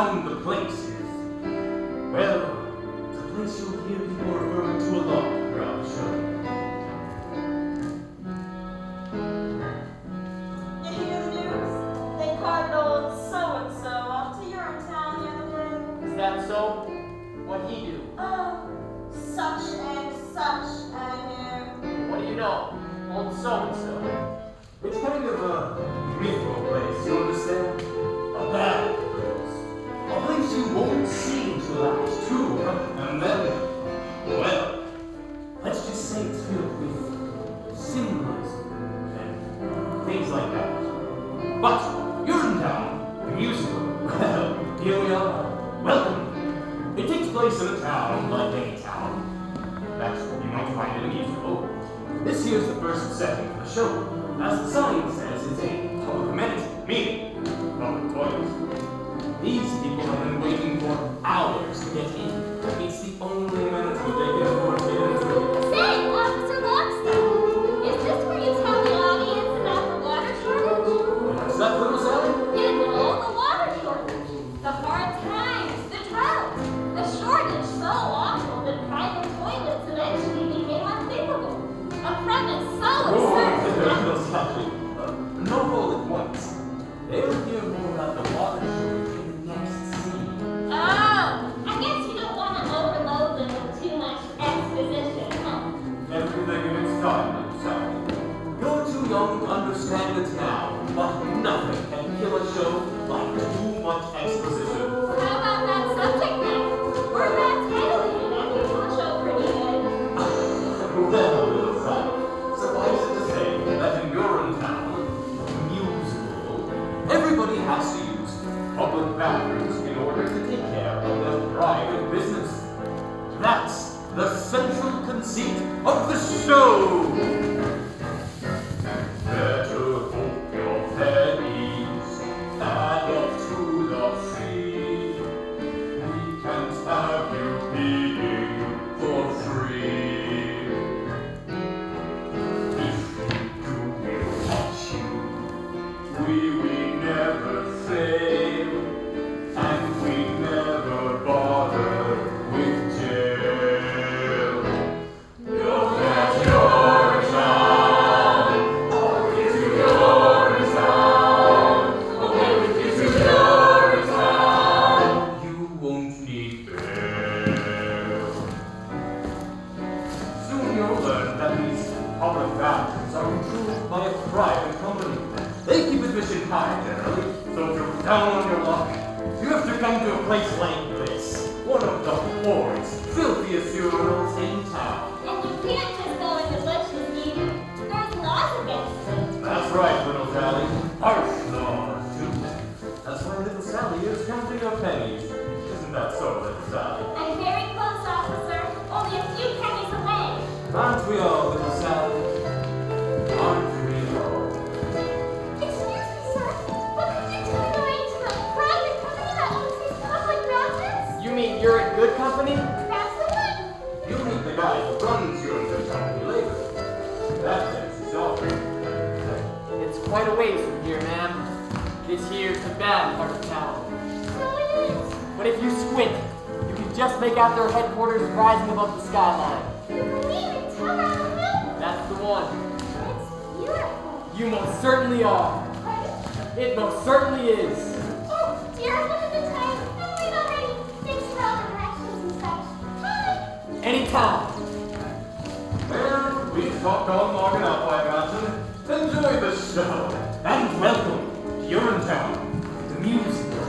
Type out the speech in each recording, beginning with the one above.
Urinetown the place is? Well, it's a place you'll hear people referring to a lot throughout the show. You hear the news? They carted old so-and-so off to Urinetown the other day. Is that so? What'd he do? Oh, such and such a new. What do you know? Old so-and-so. It's kind of a mythical place, you understand? A bad place. A place you won't seem to last too. And then, well, let's just say it's filled with symbolism and things like that. But Urinetown, the musical, well, here we are. Welcome. It takes place in a town like any town. That's what you might find in a musical. This here's the first setting of the show. As the sign says, it's a public amenity, meaning public toilets. These people have been waiting for hours to get in. It's the only amenity they can afford to get into. Say, Officer Lockstone, is this where you tell the audience about the water shortage? What's that, little Sally? You know, the water shortage. The hard times, the drought. The shortage so awful that private toilets eventually became unthinkable. A premise so absurd. Little Sally. Not all at once. They'll hear more about the water shortage in the next scene. Oh, I guess you don't want to overload them with too much exposition, huh? Everything in its time, little Sally. You're too young to understand it now, but nothing can kill a show like too much exposition. How about that subject matter? Or that title even? That could do a show pretty good. Well, little Sally, suffice it to say that in Urinetown, musical, everybody has to use public bathrooms in order to take care of their private business. That's the central conceit of the show. Better hold your pennies and up to the sea. We can't have you peeing for free. If we do, we'll catch you. We never fail, and we never bother with jail. You'll get your town, away to your town, away with you to your town. You won't need bail. Soon you'll learn that these public bathrooms are controlled by a private company. They keep admission high generally, so if you're down on your luck, you have to come to a place like this, one of the poorest, filthiest urinals in town. And you can't just go in the bushes either. There's laws against it. That's right, little Sally. Harsh laws, too. That's why little Sally is counting her pennies. Isn't that so, little Sally? I'm very close, officer. Only a few pennies away. Aren't we all, little Sally? Aren't we all? Excuse me, sir, but could you tell me the way to the private company that owns these public bathrooms? You mean you're in good company? That's the one. You'll meet the guy who runs your good company later. That takes his offer. It's quite a ways from here, ma'am. This here's the bad part of town. So it is. But if you squint, you can just make out their headquarters rising above the skyline. You believe in Town on the Hill? That's the one. It's beautiful. You most certainly are. Pardon? It most certainly is. Oh, dear, look at the time. I'm late already. Thanks for all the directions and such. Bye. Anytime. Well, we've talked on long enough, I imagine. Enjoy the show. And welcome to Urinetown, the musical.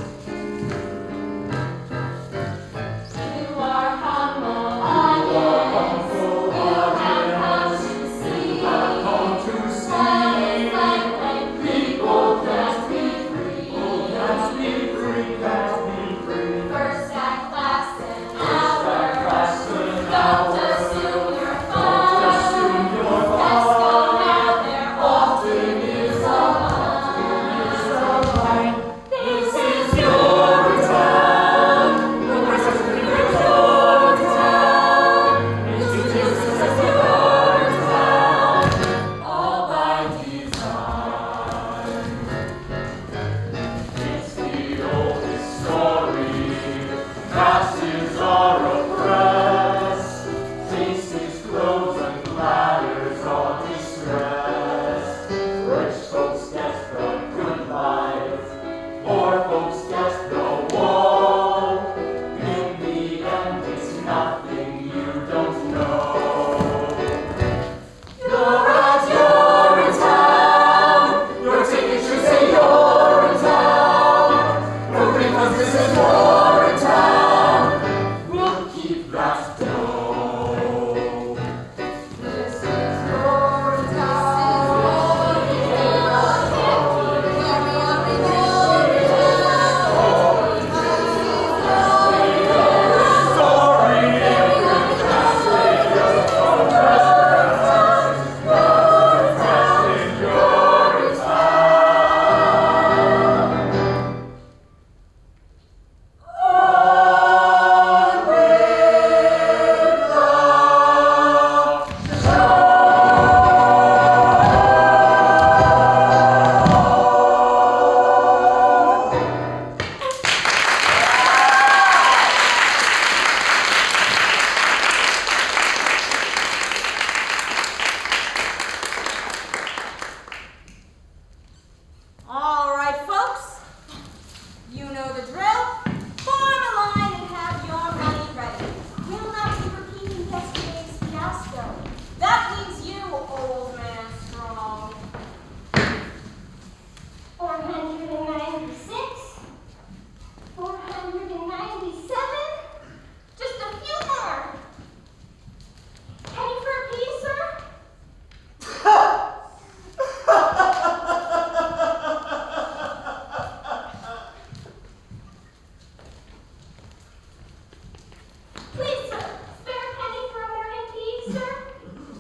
You are humble. You are humble, You have come to see. I've come to What see. it's like when people can't be free. People can't be free, can't be free. First at class an First at hour. class an Don't hour. assume you're Don't assume fun. you're Let's go fine. now. There often is a This is Worthington. We'll keep that dough. This is Urinetown. All right, folks. You know the drill. Form a line and have your money ready. We'll not be repeating yesterday's fiasco. That means you, old man strong. 496, 497, just a few more. Penny for a piece, sir? Please, sir, spare a penny for a morning piece, sir?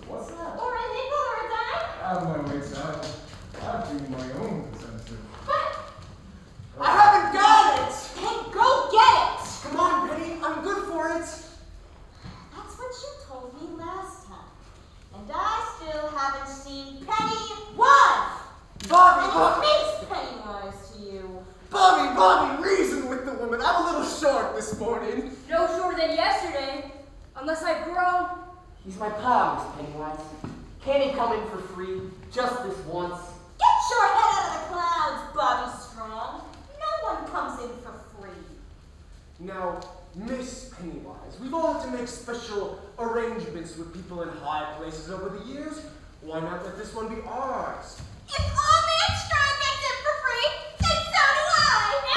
What's that? Or a nickel or a dime? Out of my way, son. I'll do my own incentive. But I haven't got it! Hey, go get it! Come on, Penny, I'm good for it. That's what you told me last time. And I still haven't seen Penny once! Bobby, And Bobby, it makes Pennywise to you. Bobby, reason with the woman. I'm a little short this morning. No shorter than yesterday, unless I've grown. He's my pal, Miss Pennywise. Can't he come in for free, just this once? Get your head out of the clouds, Bobby Strong. No one comes in for free. Now, Miss Pennywise, we've all had to make special arrangements with people in high places over the years. Why not let this one be ours? If old man Strong gets it for free, then so do I. And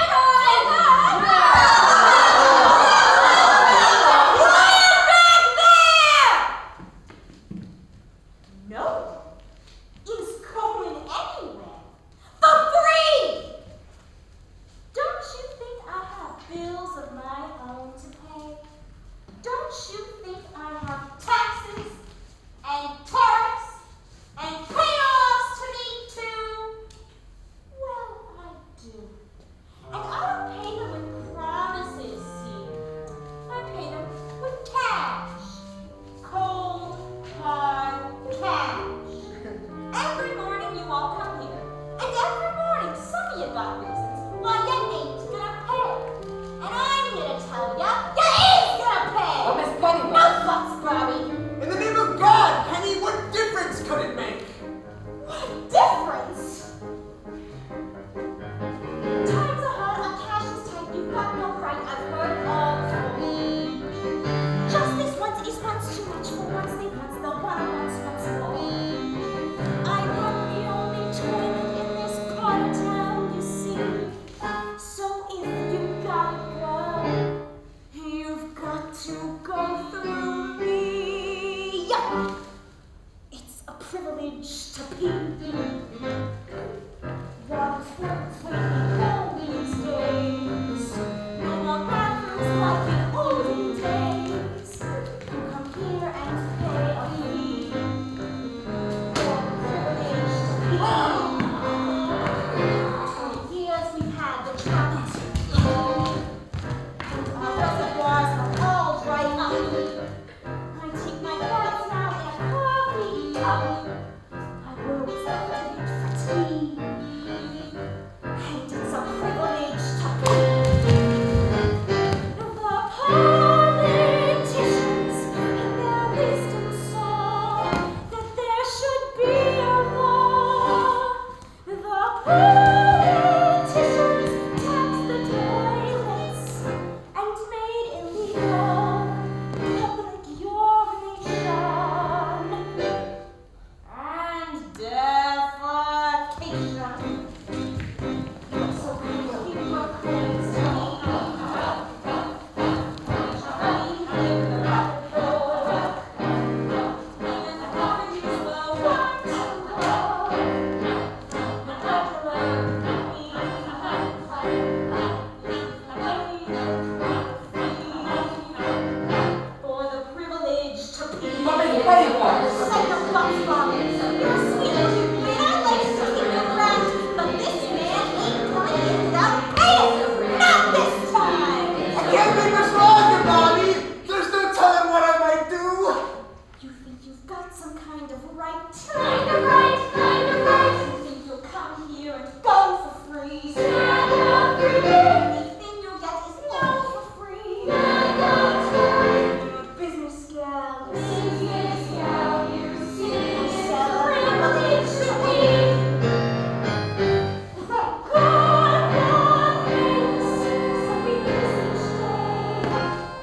Quiet back there! No one is going anywhere for free. Don't you think I have bills of my own to pay? Don't you think I have taxes and tariffs and payoffs to meet too? Well, I do. And I don't pay them with promises, see. I pay them with cash. Cold, hard cash. Every morning you all come here. And every morning some of you got reasons why you ain't gonna pay. And I'm here to tell ya, you ain't gonna pay! But Miss Pennywise, For the privilege to be But Miss Pennywise. Set your butts, Bobby. You're sweet and you man. I like to keep you around, but this man ain't coming in without paying. Not this time. I can't make much longer, Bobby! There's no telling what I might do! You think you've got some kind of right? Kind of right, kind of right. You think you'll come here and go for free? Stand up for me. Anything you'll get is no for free. That's right. You're a business gal. Business gal, you see, it's a Sell privilege to be. The good news. So we use each day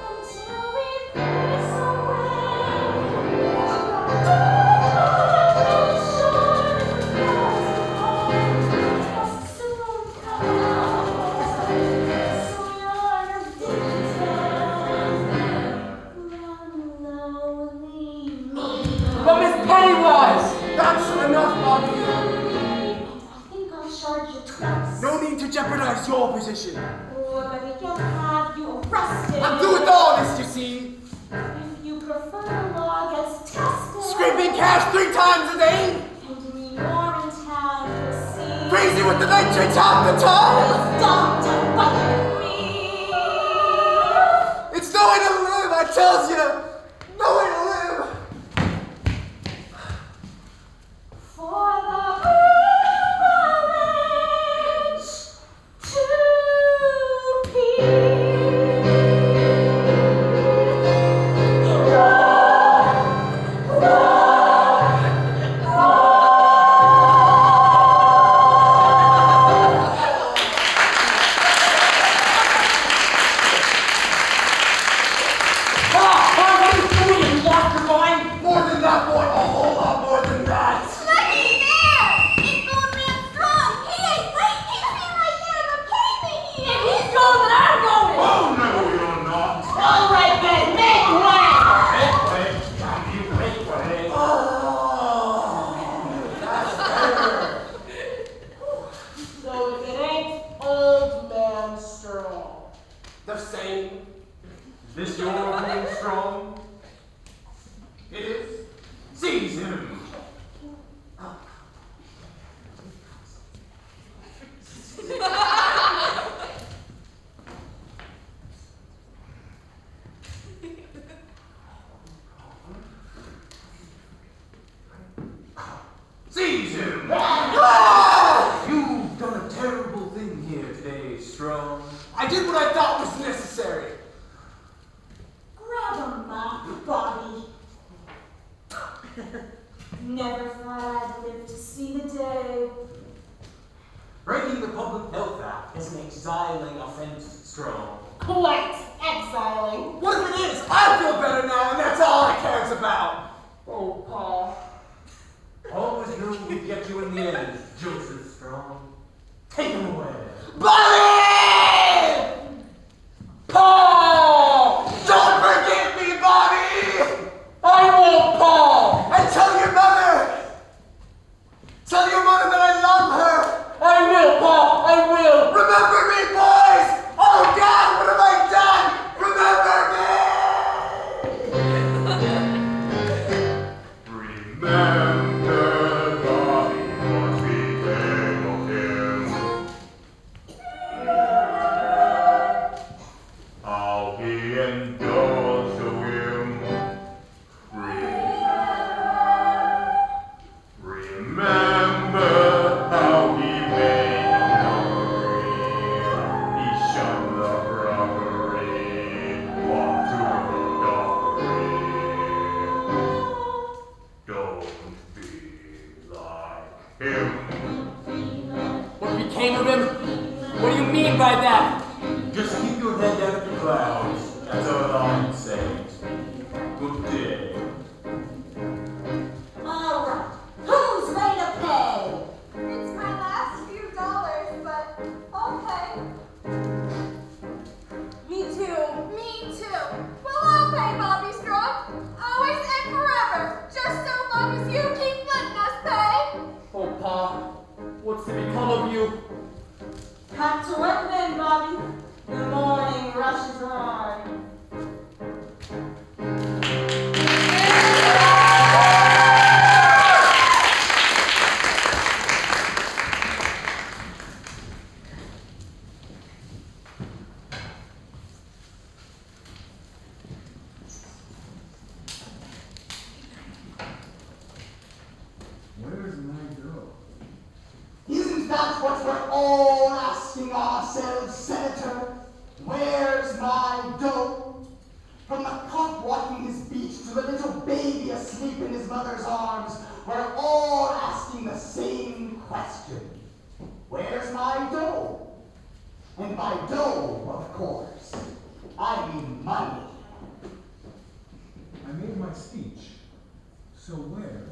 until we pass But Miss Pennywise! That's enough, Bobby! No need to jeopardize your position. But we can have you arrested. I'm through with all this, you see! If you prefer the law gets tested. Scraping cash 3 times a day! And in Urinetown, you'll see. Crazy with the nitrates half the time! Don't fight with me. It's no way to live, I tells you! No way to live! For the privilege to More than that, boy! A whole lot more than that! Lucky there! It's Old Man Strong. He ain't late. He's been right there to pay me here. If he's going, then I'm going! Oh, no, you're not. All right then, make way! Wait, you wait, wait. Oh, that's better! So if it ain't Old Man Strong. The same. Is this your being strong? It is. Seize him. Seize him! You've done a terrible thing here today, Strong. I did what I thought was necessary. grab a mop, Bobby. Never thought I'd live to see the day. Breaking the Public Health Act is an exiling offense, Strong. Quite exiling. What if it is? I feel better now, and that's all I cares about. Oh, Paul. Always knew we'd get you in the end, Joseph Strong. Take him away. Bobby! Paul! Don't forget me, Bobby! I won't, Paul! And tell your mother! Tell your mother that I love her! I will, Paul! I will! Remember me, boys! Oh God, what have I done? Remember me! Remember, Bobby, what became of him. How he endured to him. Remember how he made robbery. He shunned the robbery, walked to the dockery. Don't be like him. What became of him? What do you mean by that? Just keep your head out of the clouds. That's all I'm saying. Good day. All right, who's ready to pay? It's my last few dollars, but okay. Me too. Me too. Well, I'll pay Bobby Strong. Always and forever. Just so long as you keep letting us pay. Oh, Pa. What's to become of you? Back to work then, Bobby. The morning rush all asking ourselves, Senator, where's my dough? From the cop walking his beach to the little baby asleep in his mother's arms, we're all asking the same question. Where's my dough? And by dough, of course, I mean money. I made my speech. So where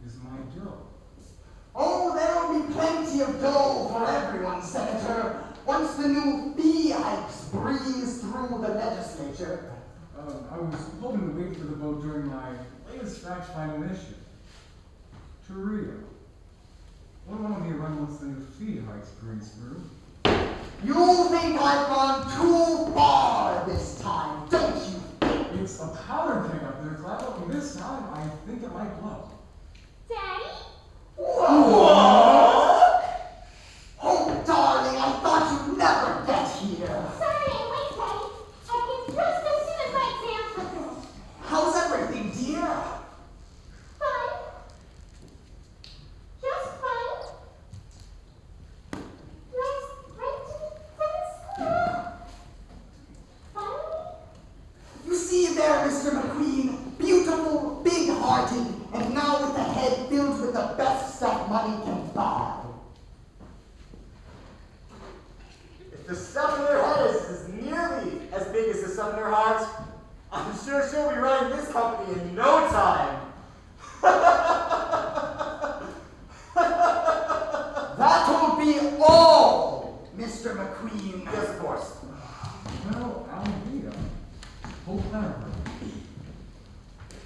is my dough? Oh, there'll be plenty of dough for everyone, Senator, once the new fee hikes breeze through the legislature. I was hoping to wait for the vote during my latest fact-finding issue. To Rio. What want to be around once the new fee hikes breeze through? You think I've gone too far this time, don't you? It's a powder keg up there, Clever, and this time I think it might blow. Daddy? What? Oh, darling, I thought you'd never get here. Sorry, wait, Daddy. I can just as soon as my exams are finished. How's everything, dear? Fine. Just fine. Let's right to school. Finally. You see there, Mr. McQueen, beautiful, big-hearted, and now with a head filled with the best stuff money can buy. If the stuff in her head is nearly as big as the stuff in her heart, I'm sure she'll be running this company in no time. That'll be all, Mr. McQueen. Yes, of course. Well, Alvita, whole Clever.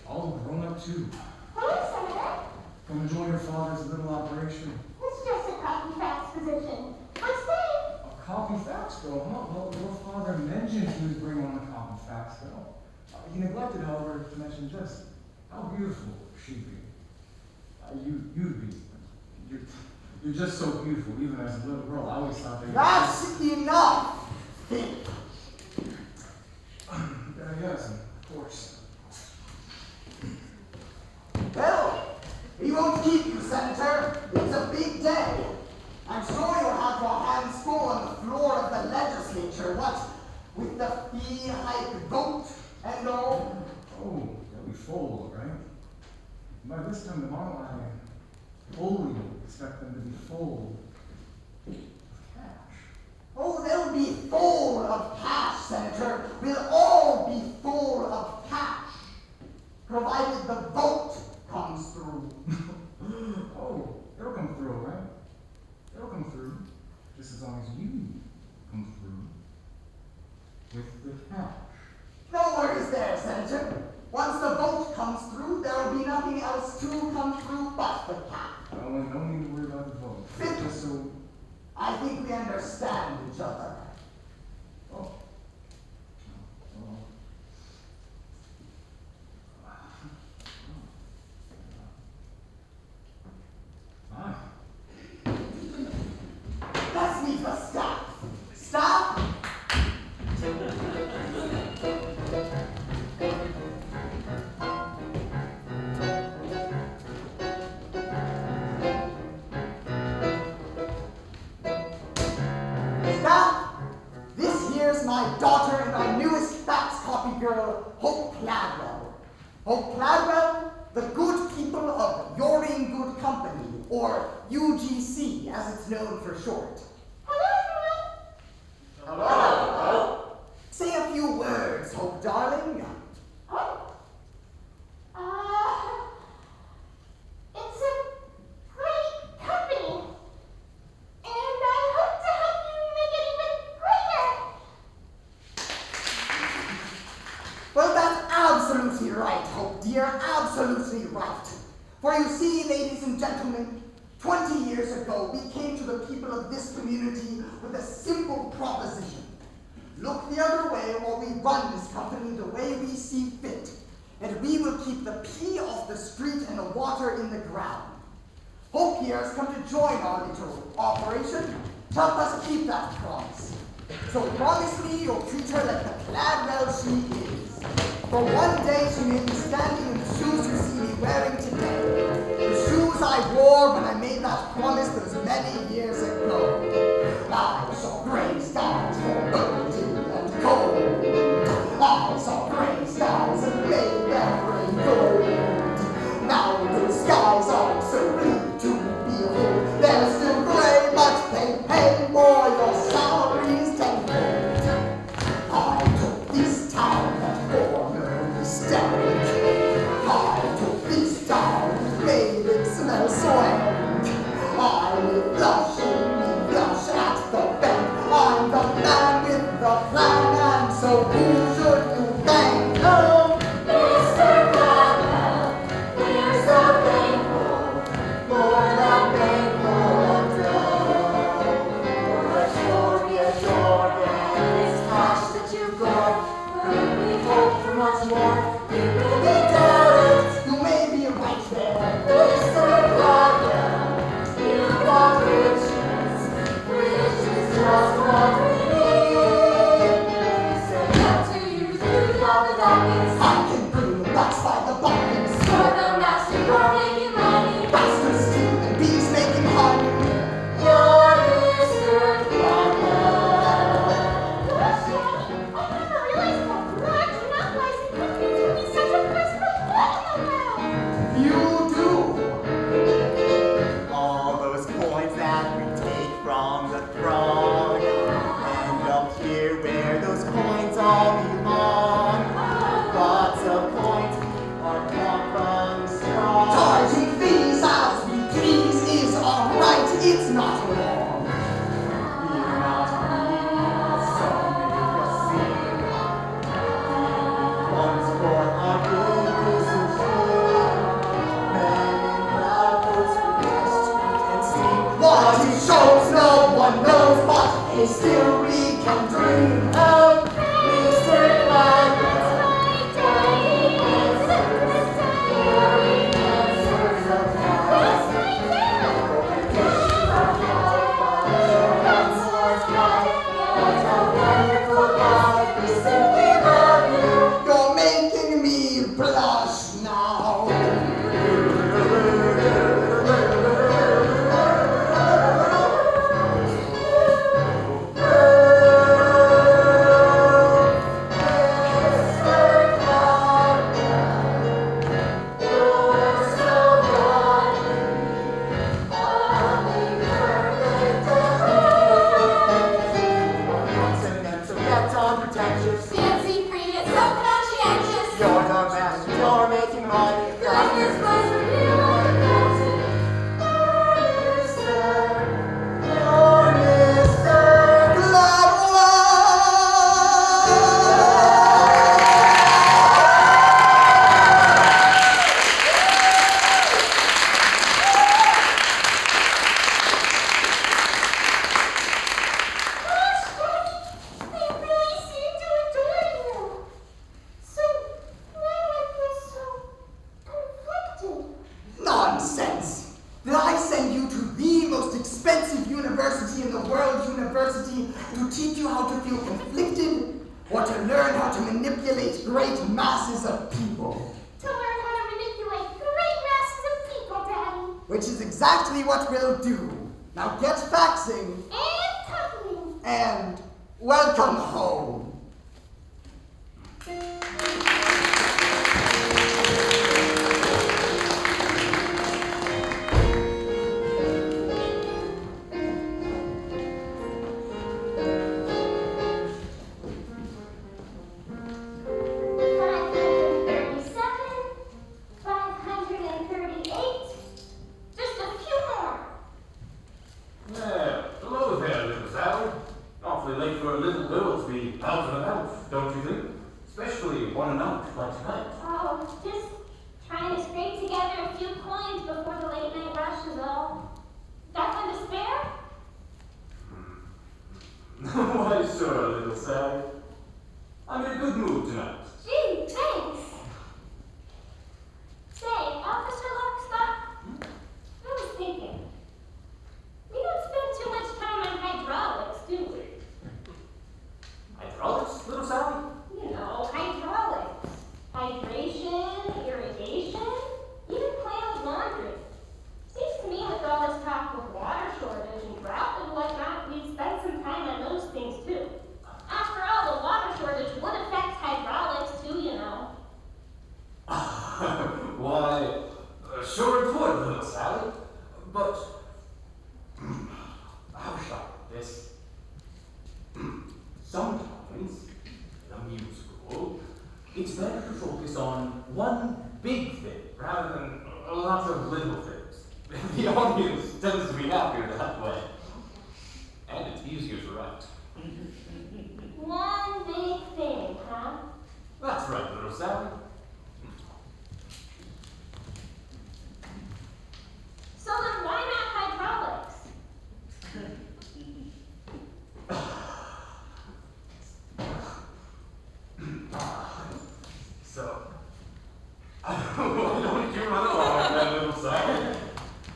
All grown up too. Hello, Senator. Come join your father's little operation. It's just a copy fax position. I'm staying. A copy fax girl, huh? Well, your father mentioned he was bringing on a copy fax girl. He neglected, however, to mention just how beautiful she'd be. You'd be. You're just so beautiful, even as a little girl. I always thought that. That's enough. Think. Yes, of course. Well, we won't keep you, Senator. It's a big day. I'm sure you'll have your hands full on the floor of the legislature, what with the fee hike vote and all. Oh, they'll be full, right? By this time tomorrow, I fully expect them to be full of cash. Oh, they'll be full of cash, Senator. We'll all be full of cash, provided the vote comes through. Oh, it'll come through, right? It'll come through, just as long as you come through with the cash. No worries there, Senator. Once the vote comes through, there will be nothing else to come through but the cash. No need to worry about the vote. Just so. I think we understand each other. Oh. Fine. Let's meet the staff. Staff? Staff, this here's my daughter and our newest fax copy girl, Hope Cladwell. Hope Cladwell, the good people of Yoring Good Company, or UGC as it's known for short. Hello, everyone. Hello. Say a few words, Hope, darling. Oh. It's a great company. And I hope to help you make it even greater. Well, that's absolutely right, Hope, dear, absolutely right. For you see, ladies and gentlemen, 20 years ago, we came to the people of this community with a simple proposition. Look the other way while we run this company the way we see fit, and we will keep the pee off the street and the water in the ground. Hope here has come to join our little operation. Help us keep that promise. So promise me you'll treat her like the Cladwell she is. For one day she may be standing in the shoes you see me wearing today. The shoes I wore when I made that promise those many years ago. how to manipulate great masses of people. To learn how to manipulate great masses of people, Daddy. Which is exactly what we'll do. Now get faxing. And cuddling. And welcome home. Don't you think? Especially one night like tonight. Oh, just trying to scrape together a few coins before the late night rush is all. Got them to spare? Why, sure, little Sally. I'm in a good mood tonight. Gee, thanks. Say, Officer Lockstock, I was thinking, we don't spend too much time on hydraulics, do we? Hydraulics, little Sally? You know, hydraulics. Hydration, irrigation, even clean laundry. Seems to me with all this talk of water shortage and drought and whatnot, we'd spend some time on those things too. After all, the water shortage would affect hydraulics too, you know. Why, sure it would, little Sally. But, how shall I put this? Sometimes, in a musical, it's better to focus on one big thing rather than a lot of little things. The audience tends to be happier that way. And it's easier to write. One big thing, huh? That's right, little Sally. So then why not hydraulics? So, why don't you run along then, little Sally?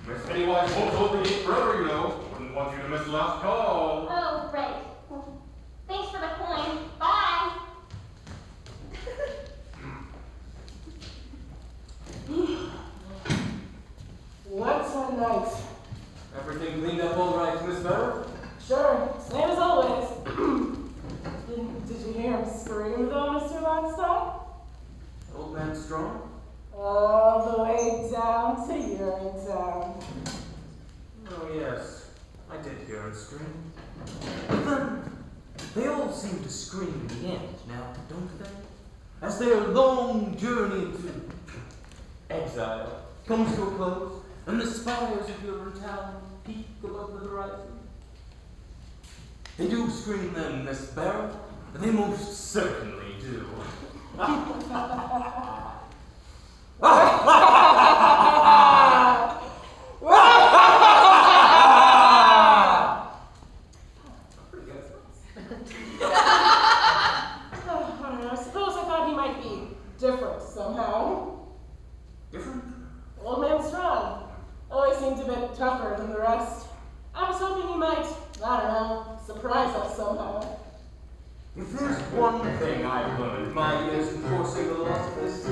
Miss Pennywise won't hold the gate forever, you know. Wouldn't want you to miss the last call. Oh, right. Well, thanks for the coin. Bye. What's a night? Everything cleaned up all right, Miss Barrow? Sure, same as always. Did you hear him scream though, Mr. Lockstock? Old man strong? All the way down to Urinetown. Oh, yes. I did hear him scream. But then, they all seem to scream in the end now, don't they? As their long journey into exile comes to a close, and the spires of Urinetown peak above the horizon. They do scream then, Miss Barrow. They most certainly do. Pretty good. I suppose I thought he might be different somehow. Different? Old man strong. Always seemed a bit tougher than the rest. I was hoping he might, I don't know, surprise us somehow. If there's one thing I've learned in my years enforcing the laws of this,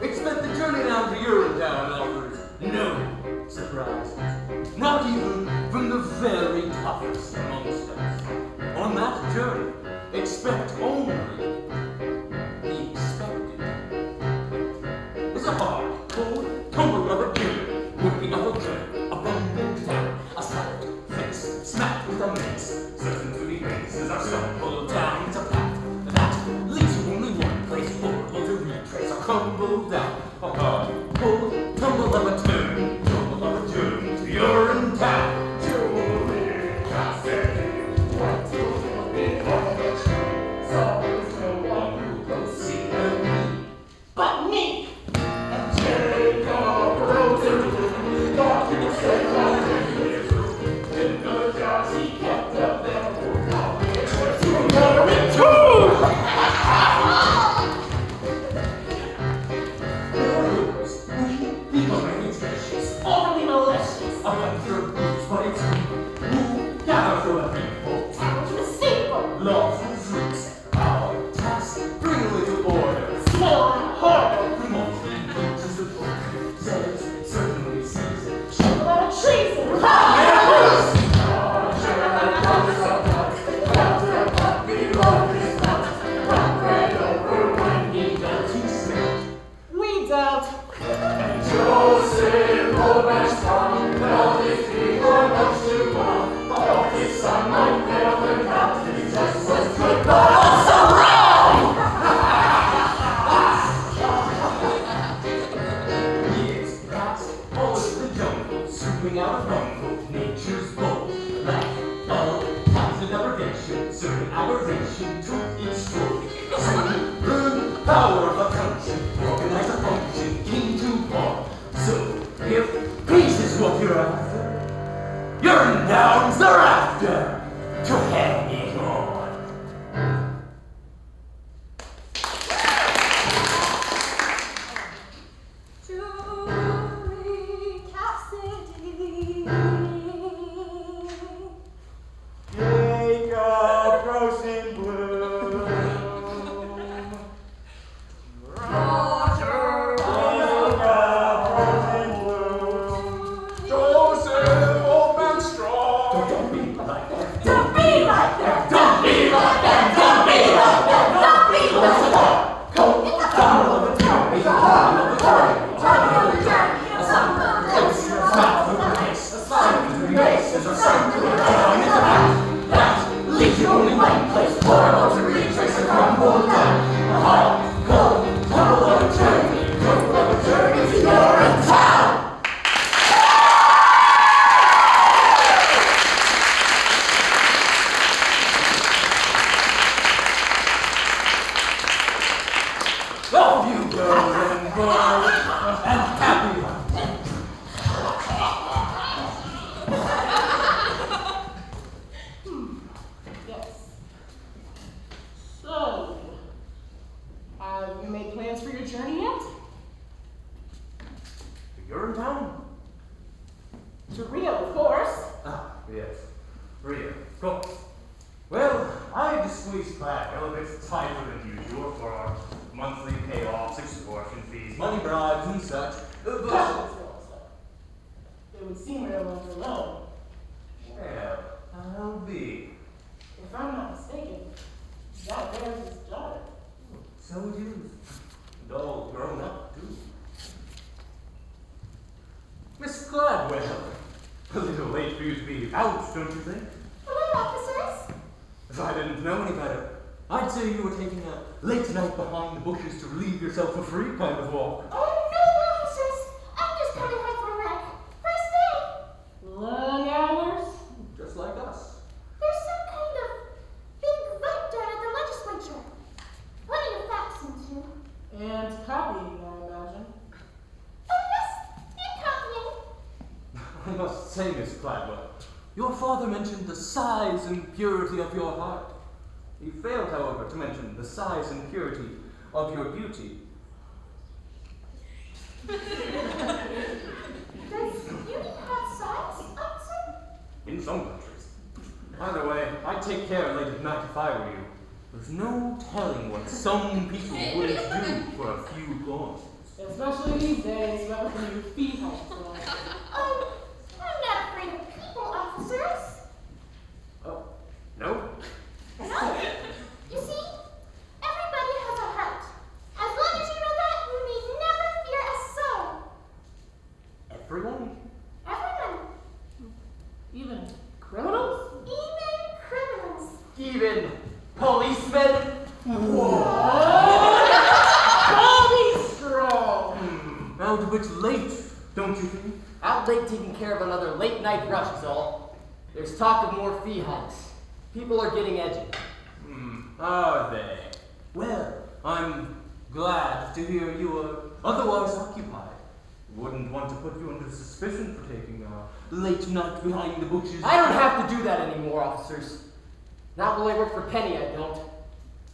it's that the journey down to Urinetown offers no surprises. Not even from the very toughest amongst us. On that journey, expect only the expected. It's a hard, cold, tumble of a journey, working of a curve, a bumping town, a slight fix, smacked with a mix, certain to be raised as I stumble down to path that leads to only one place, horrible to retrace or crumble down. A hard, cold, tumble of a turn, tumble of a journey to Urinetown. But me! rounds thereafter to hanging on. Jacob Rose in Bloom. Roger, Jacob Rose in Bloom. Joseph, old man strong. Don't be like that. Don't be like that. Don't be like that. Don't be like that. Don't be like that. Time of the town. It's a time of the town. Time of the journey. A song of the race. A sign to the race. A sign to the race. There's a sign to the town. It's a that leads you only one place. Horrible to retrace and crumble down. A hard, cold, tumble of a journey. Tumble of a journey to Urinetown. Love you, girls and boys, and happy ones. Yes. So, have you made plans for your journey yet? Urinetown? To Rio, of course. Ah, yes. Rio, of course. Well, I had to squeeze back a little bit tighter than usual for our monthly payoffs, extortion fees, money bribes, and such. Stop. It would seem Rio went alone. Well, I'll be. If I'm not mistaken, that there's his daughter. So it is. And all grown up, too. Miss Gladwell. A little late for you to be out, don't you think? Hello, officers. If I didn't know any better, I'd say you were taking a late night behind the bushes to relieve yourself for free kind of walk. Oh, no, officers. I'm just coming home from work. First day. Long hours? Just like us. There's some kind of big vote down at the legislature. Plenty of facts into. And copying, I imagine. Oh, yes, and copying. I must say, Miss Gladwell, your father mentioned the size and purity of your heart. He failed, however, to mention the size and purity of your beauty. Does beauty have size, officer? In some countries. Either way, I'd take care late at night if I were you. There's no telling what some people would do for a few coins. Especially these days, about with the new fee hikes and all. Oh, I'm not afraid of people, officers. Oh, no? No. You see, everybody has a heart. As long as you know that, you need never fear a soul. Everyone? Everyone. Even criminals? Even criminals. Even policemen? Bobby Strong! Out a bit late, don't you think? Out late taking care of another late night rush is all. There's talk of more fee hikes. People are getting edgy. Are they? Well, I'm glad to hear you are otherwise occupied. Wouldn't want to put you under suspicion for taking a late night behind the bushes. I don't have to do that anymore, officers. Not while I work for Penny, I don't.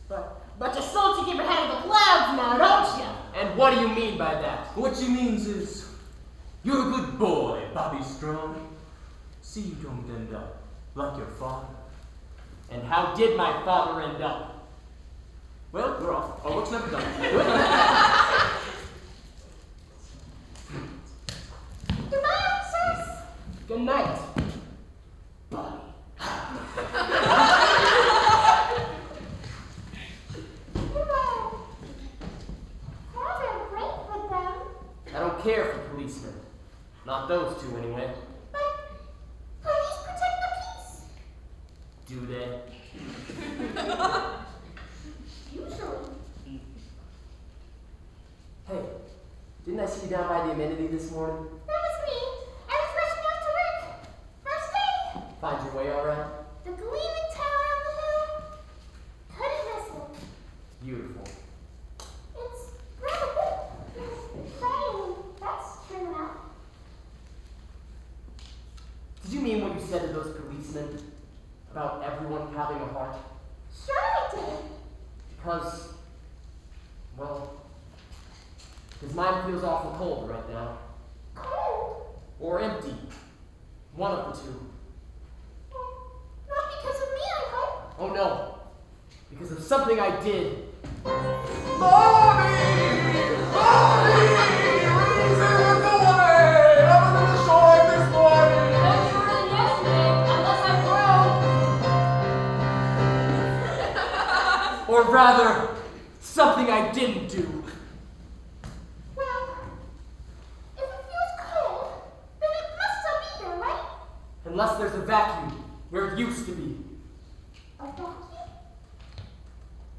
But you still to keep your head in the clouds now, don't you? And what do you mean by that? What she means is, you're a good boy, Bobby Strong. See you don't end up like your father. And how did my father end up? Well, we're off. Our work's never done. Goodbye, officers. Good night. Bobby. Have a break with them. I don't care for policemen. Not those two, anyway. But police protect the peace. Do they? Usually. Hey, didn't I see you down by the amenity this morning? That was me. I was rushing off to work. First day. Find your way all right? The gleaming tower on the hill. Couldn't miss it. Beautiful. It's rather good. Exciting. That's true enough. Did you mean what you said to those policemen? policeman about everyone having a heart? Sure I did. Because, well, his mind feels awful cold right now. Cold? Or empty. One of the two. Well, not because of me, I hope. Oh no. Because of something I did. Mommy! Reason with the way! I was in the shore this morning! No shorter than yesterday, unless I'm grown. Or rather, something I didn't do. Well, if it feels cold, then it must still be there, right? Unless there's a vacuum where it used to be. A vacuum?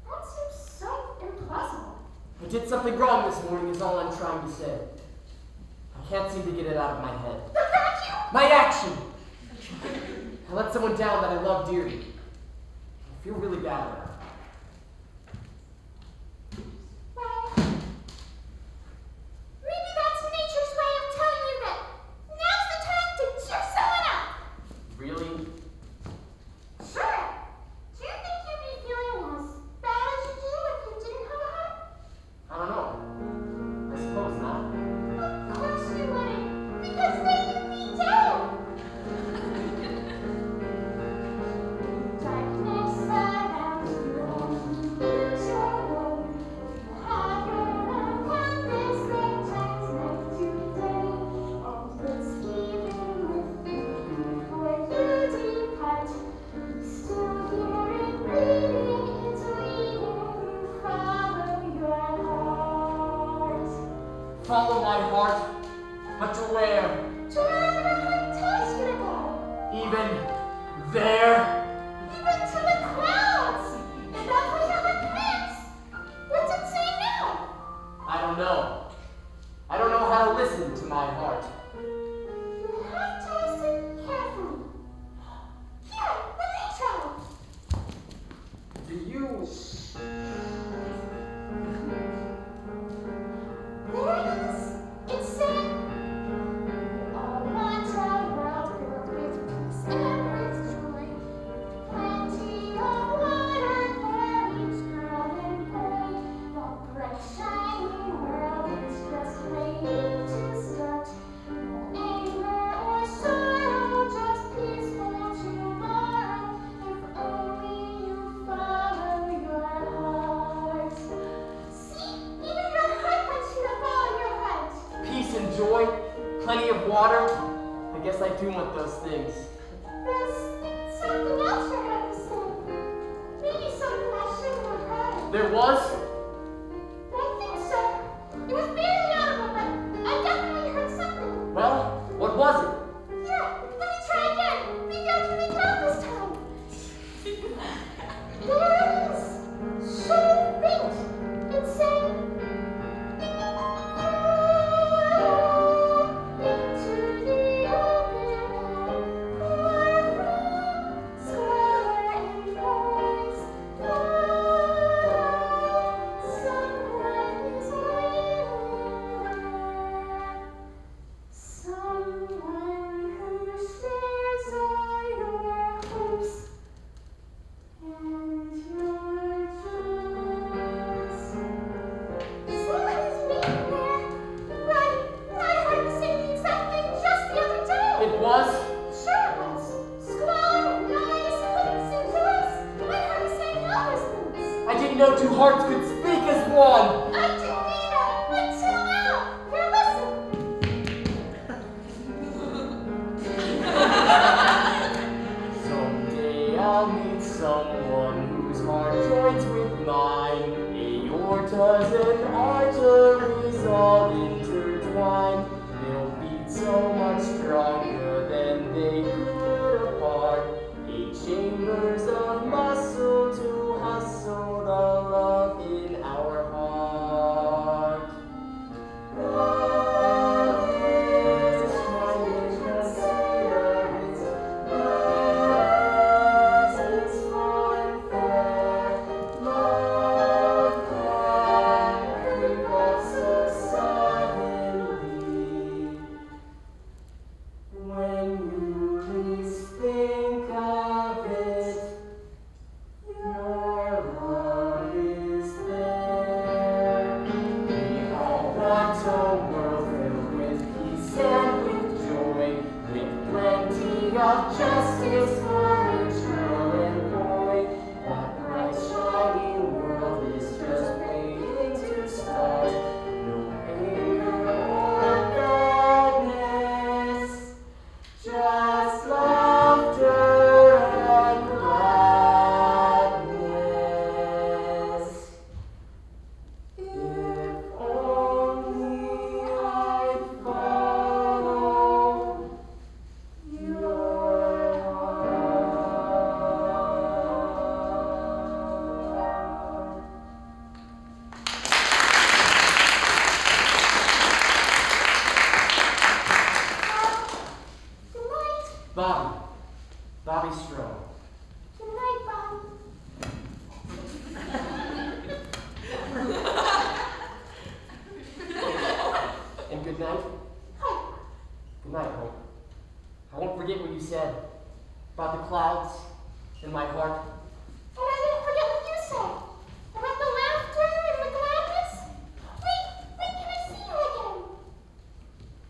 That seems so implausible. I did something wrong this morning is all I'm trying to say. I can't seem to get it out of my head. The vacuum? My action! I let someone down that I love dearly. I feel really bad about it. Well, maybe that's nature's way of telling you that now's the time to cheer someone up. Really? Sure. Do you think you'd be feeling as bad as you do if you didn't have a heart? I don't know. I suppose not. Of course you wouldn't, because then you'd be dead. Darkness surrounds you and you lose your way. Haggard and helpless, they turns night to day. And it's even with you before you depart. Still hear it bleeding, it's waiting. Follow your heart. Follow my heart, but to where? To wherever your heart tells you to go. Even there? Even to the clouds! If that was how it plans! What's it say now? I don't know. I don't know how to listen to my heart. You have to listen carefully. Here, let me try. Do you? There it is. It's saying, "We all want a world filled with peace and with joy. Plenty of water for each girl and boy. The bright shining world is just waiting to start. No anger or sorrow, just peaceful tomorrow. If only you follow your heart." See, even your heart wants you to follow your heart. Peace and joy? Plenty of water? I guess I do want those things. There's something else your heart was saying. Maybe something I shouldn't have heard. There was? I think so. It was barely audible, but I definitely heard something. Well, what was it? Here, let me try again. Maybe I can make it out this time. There it is. So faint. It's saying, into the open air, far from squalor and noise. Someone is waiting there. Someone who shares all your hopes and your dreams. Someone is waiting there. Right, I heard the same exact thing just the other day. It was? Sure it was. Squalor and noise, hopes and joys. I heard the same those things. I didn't know two hearts could speak as one. I didn't either until now. Here, listen. Someday I'll meet someone whose heart joins with mine. Aortas and arteries all intertwined. They'll beat so much stronger than they could apart. 8 chambers of muscle to hustle the love in our heart. Love is trying to conceal its love is small and fair. Love can creep up so suddenly. night. Good night, Hope. I won't forget what you said about the clouds in my heart. And I didn't forget what you said about the laughter and the gladness. When can I see you again?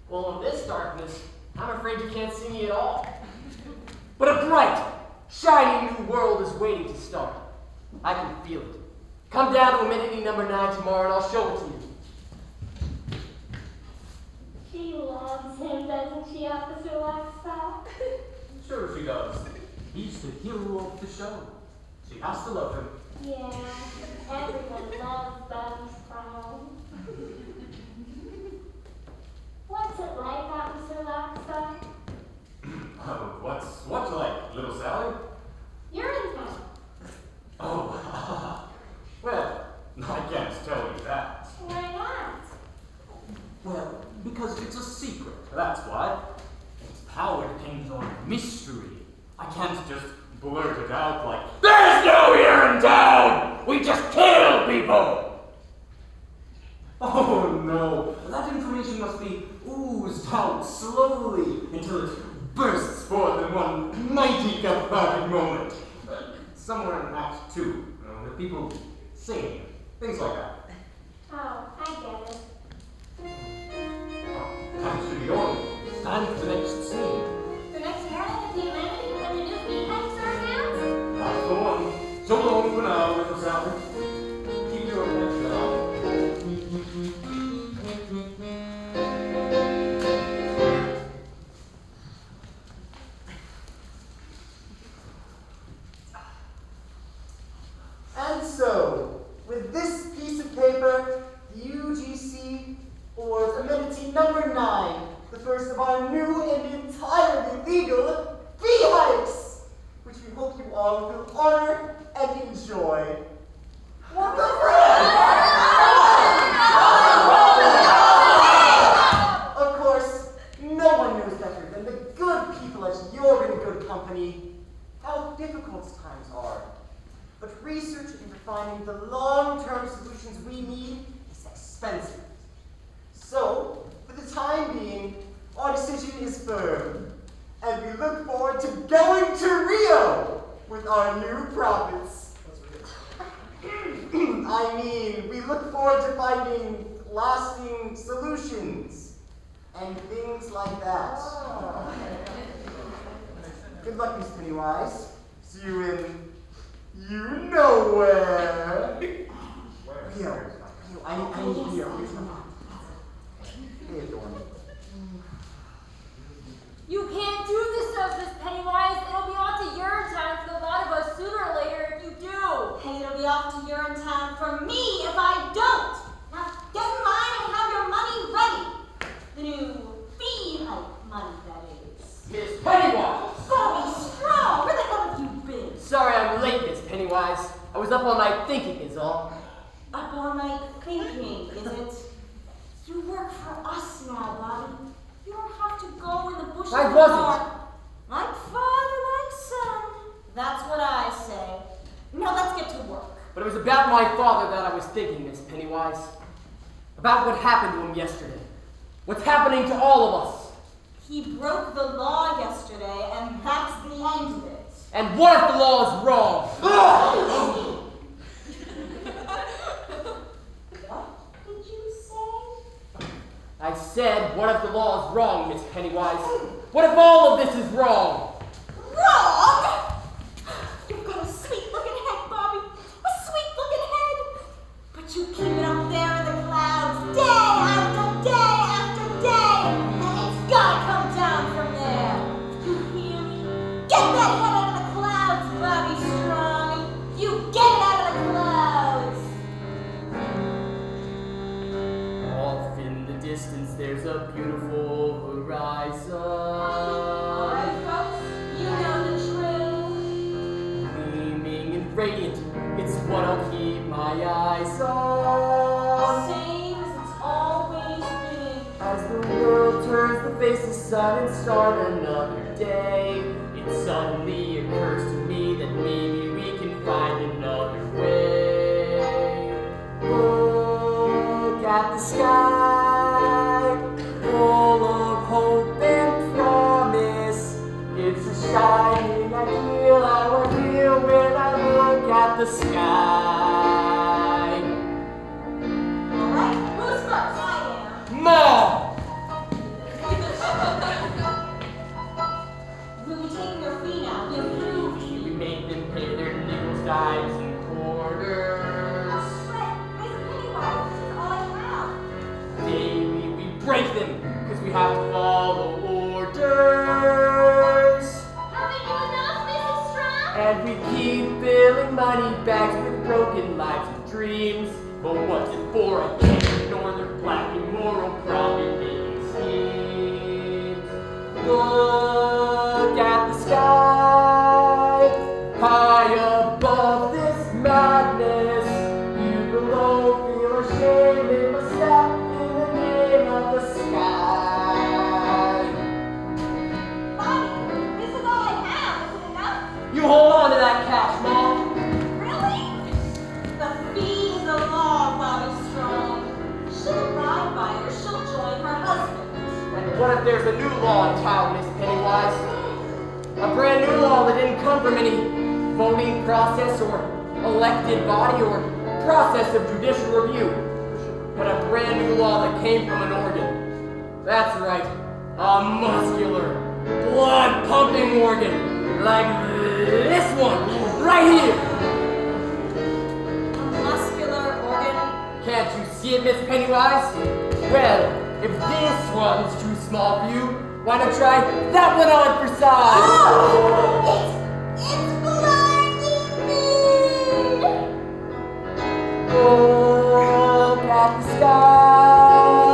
Well, in this darkness, I'm afraid you can't see me at all. But a bright, shiny new world is waiting to start. I can feel it. Come down to amenity number 9 tomorrow and I'll show it to you. She loves him, doesn't she, Officer Waxback? Sure she does. He's the hero of the show. She has to love him. Yeah, everyone loves Bobby's Crown. What's it like, Officer Waxback? What's like, little Sally? Urinetown. Oh, well, I can't tell you that. Why not? Well, because it's a secret, that's why. Its power depends on mystery. I can't just blurt it out like, "There's no Urinetown! We just kill people!" Oh no, that information must be oozed out slowly until it bursts forth in one mighty cathartic moment. Somewhere in Act 2, with people singing, things like that. Oh, I get it. Time to be on. It's time for the next scene. The next morning at the amenity when the new beehives are announced? That's the one. So long for now, little Sally. Keep your head down. And so, with this piece of paper, the UGC awards amenity number 9, the first of our new and entirely legal beehives, which we hope you all will honor and enjoy. What the Of course, no one knows better than the good people at your in good company how difficult times are. But research into finding the long-term solutions we need is expensive. So, for the time being, our decision is firm. And we look forward to going to Rio with our new profits. I mean, we look forward to finding lasting solutions and things like that. Good luck, Miss Pennywise. See you in you know where. Rio, I need Rio. Hey, Adorn. You can't do this stuff, Miss Pennywise. It'll be off to Urinetown for the lot of us sooner or later if you do. And it'll be off to Urinetown for me if I don't. Now get in line and have your money ready. The new beehive money, that is. Miss Pennywise! Bobby Strong, where the hell have you been? Sorry I'm late, Miss Pennywise. I was up all night thinking is all. Up all night thinking, is it? You work for us now, Bobby. You don't have to go in the bushes. I wasn't. Like father, like son. That's what I say. Now let's get to work. But it was about my father that I was thinking, Miss Pennywise. About what happened to him yesterday. What's happening to all of us. He broke the law yesterday, and that's the end of it. And what if the law is wrong? What did you say? I said, what if the law is wrong, Miss Pennywise? What if all of this is wrong? Wrong? You've got a sweet-looking head, Bobby. A sweet-looking head. But you keep it up there in the clouds day after day after day. And it's gotta come down from there. You hear me? Get that head out of the clouds, Bobby Strong. You get it out of the clouds. Off in the distance, there's a beautiful horizon. Alright, folks, you know the drill. Gleaming and radiant, it's what I'll keep my eyes on. Same as it's always been. As the world turns to face the sun and start another day, it suddenly occurs to me that maybe we can find another way. Look at the sky, spank them, because we have to follow orders. Haven't you enough, Mrs. Strong? And we keep filling money bags with broken lives and dreams. But what's it for? I can't ignore their black immoral profit-making schemes. Look at the sky, high above this madness. You below feel ashamed, they must stop in the name of the sky. Bobby, this is all I have. Is it enough? You hold on to that cash, Mom. Really? The fee is the law, Bobby Strong. She'll abide by it or she'll join her husband. And what if there's a new law in town, Miss Pennywise? A brand new law that didn't come from any voting process or elected body or process of judicial review, but a brand new law that came from an organ. That's right, a muscular, blood-pumping organ, like this one, right here. A muscular organ? Can't you see it, Miss Pennywise? Well, if this one's too small for you, why not try that one on for size? Oh! It's blinding me! Look at the sky.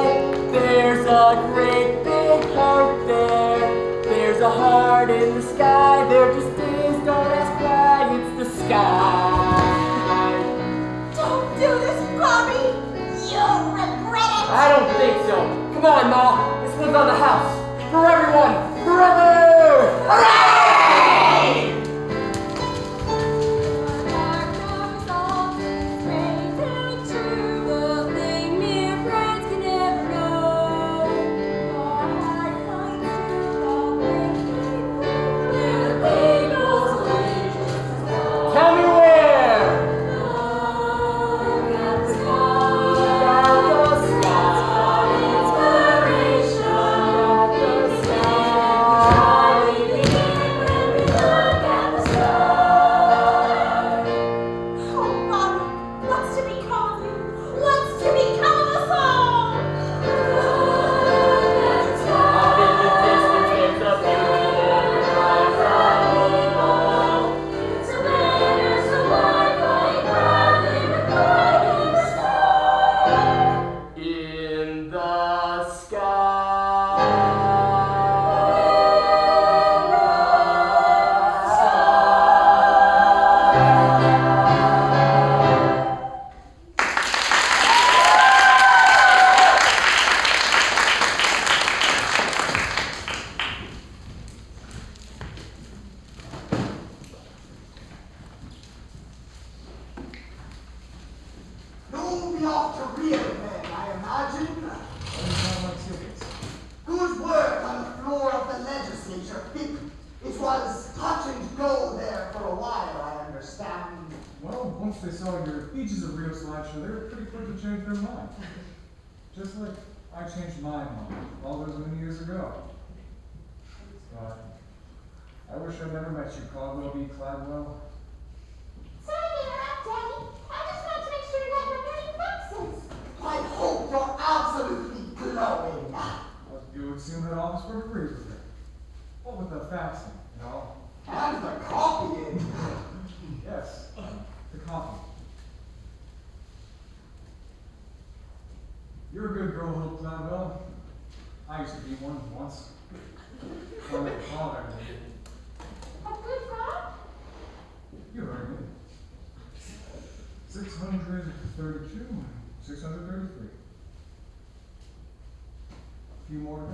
There's a great big heart there. There's a heart in the sky. There just is, don't ask why, it's the sky. Don't do this, Bobby! You'll regret it! I don't think so. Come on, Ma. This one's on the house. For everyone. Forever! Hooray! Our knows all things great and true, the thing mere brains can never know. Our heart finds through all things where the people's allegiance is known. Tell me where. Look at the sky. Oh, Bobby, what's to become of you? What's to become of us all? Up in the distance, there's a beautiful rise rising. It's a banner so wide, flying proudly with pride in the sky. In the sky. You'll be off to real men, I imagine. Sound like tickets. Good work on the floor of the legislature, Pip. It was touch and go there for a while, I understand. Well, once they saw your Beaches of Rio slideshow, they were pretty quick to change their mind. Just like I changed my mind all those many years ago. But I wish I'd never met you, Caldwell B. Cladwell. Sorry to interrupt, Daddy. I just wanted to make sure that we're getting boxes. I hope you're absolutely glowing. But you would seem that office would agree with me. What with the faxing, you know? And the copying. Yes, the copy. You're a good girl, Hope Cladwell. I used to be one once. Well, my father did. A good girl? You heard me. 632, 633. A few more to go.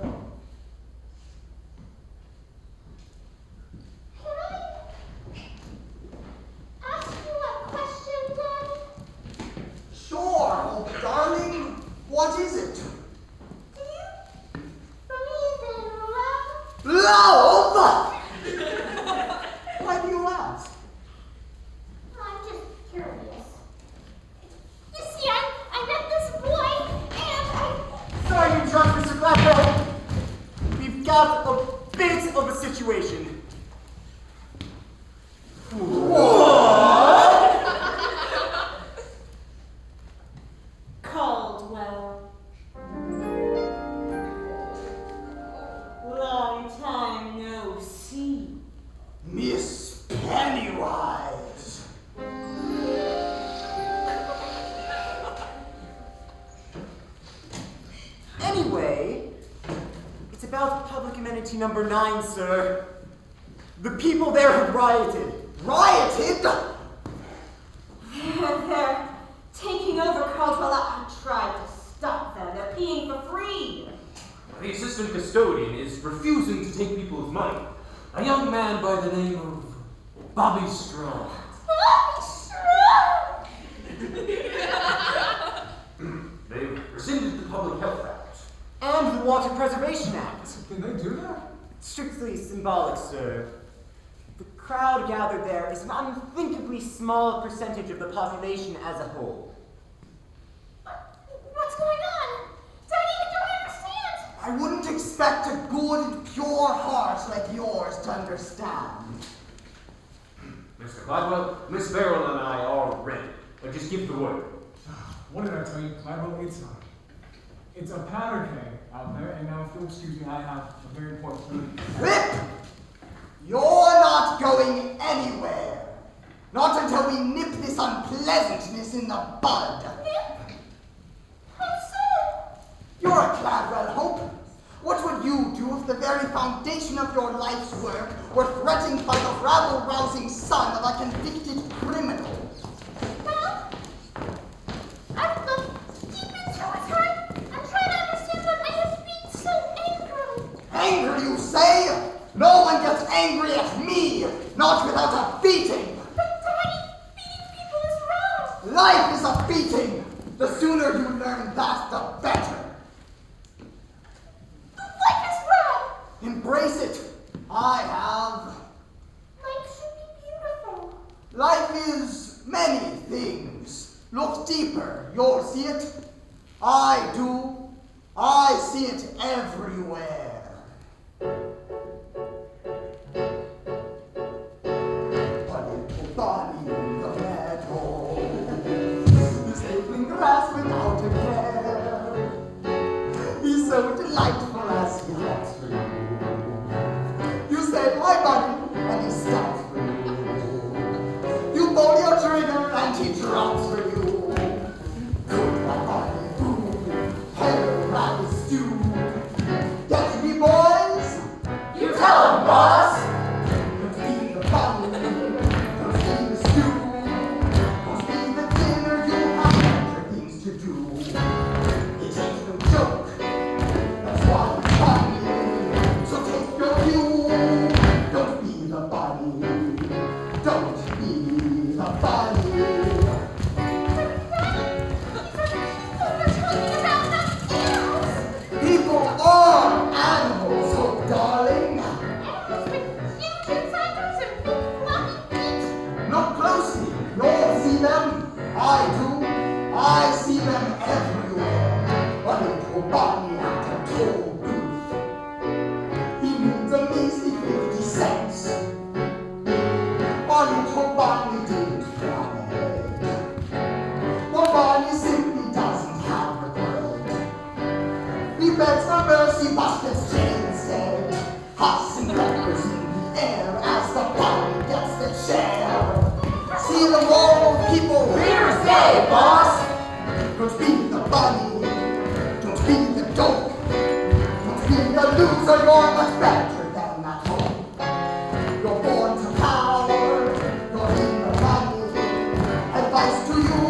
Can I ask you a question, Daddy? Sure, Hope, darling. What is it? Do you believe in love? Love? Why do you ask? I'm just curious. You see, I met this boy, and Sorry to interrupt, Mr. Blackwell. We've got a bit of a situation. Caldwell. Public amenity number 9, sir. The people there have rioted. Rioted? They're taking over Caldwell. I tried to stop them. They're peeing for free. The assistant custodian is refusing to take people's money. A young man by the name of Bobby Strong. Bobby Strong! They rescinded the Public Health Act. And the Water Preservation Act. Did they do that? Strictly symbolic, sir. The crowd gathered there is an unthinkably small percentage of the population as a whole. What's going on? Daddy, I don't understand. I wouldn't expect a good and pure heart like yours to understand. Mr. Gladwell, Miss Farrell and I are ready. Just give the word. What did I tell you, Clyde? It's a powder keg out there, and now if you'll excuse me, I have a very important thing. Rip! You're not going anywhere. Not until we nip this unpleasantness in the bud. How so? You're a Cladwell Hope. What would you do if the very foundation of your life's work were threatened by the rabble-rousing son of a convicted criminal? Well, I've looked deep into his heart. I'm trying to understand what made him speak so angrily. Angry, you say? No one gets angry at me, not without a beating. But Daddy, beating people is wrong. Life is a beating. The sooner you learn that, the better. Life is wrong. Embrace it. I have. Life should be beautiful. Life is many things. Look deeper. You'll see it. I do. I see it everywhere. A little body in the meadow is taking grass without a care. He's so delightful as he hops for you. You say, "Hi, buddy," and he stops for you. You pull your trigger and he drops for you. Good, my buddy, boom, hair rabbit stew. Get me, boys? You tell him, boss! Don't be the bunny, don't be the stew. Don't be the dinner, you have better things to do. It ain't no joke, that's why it's funny. So take your cue, don't be the bunny, don't be the bunny. People are animals, oh darling. Look closely, you'll see them. I do. I see them everywhere. A little bunny at a toll booth. He needs a measly 50 cents. A little bunny didn't plan ahead. The bunny simply doesn't have the bread. He begs for mercy, but gets chained instead. Huffs and peppers in the air as the bunny gets the chair. See the moral, people. Reader's Day, boss! Don't be the bunny. Don't be the dope. Don't be the loser. You're much better than that hope. You're born to power. You're in the bunny. Advice to you.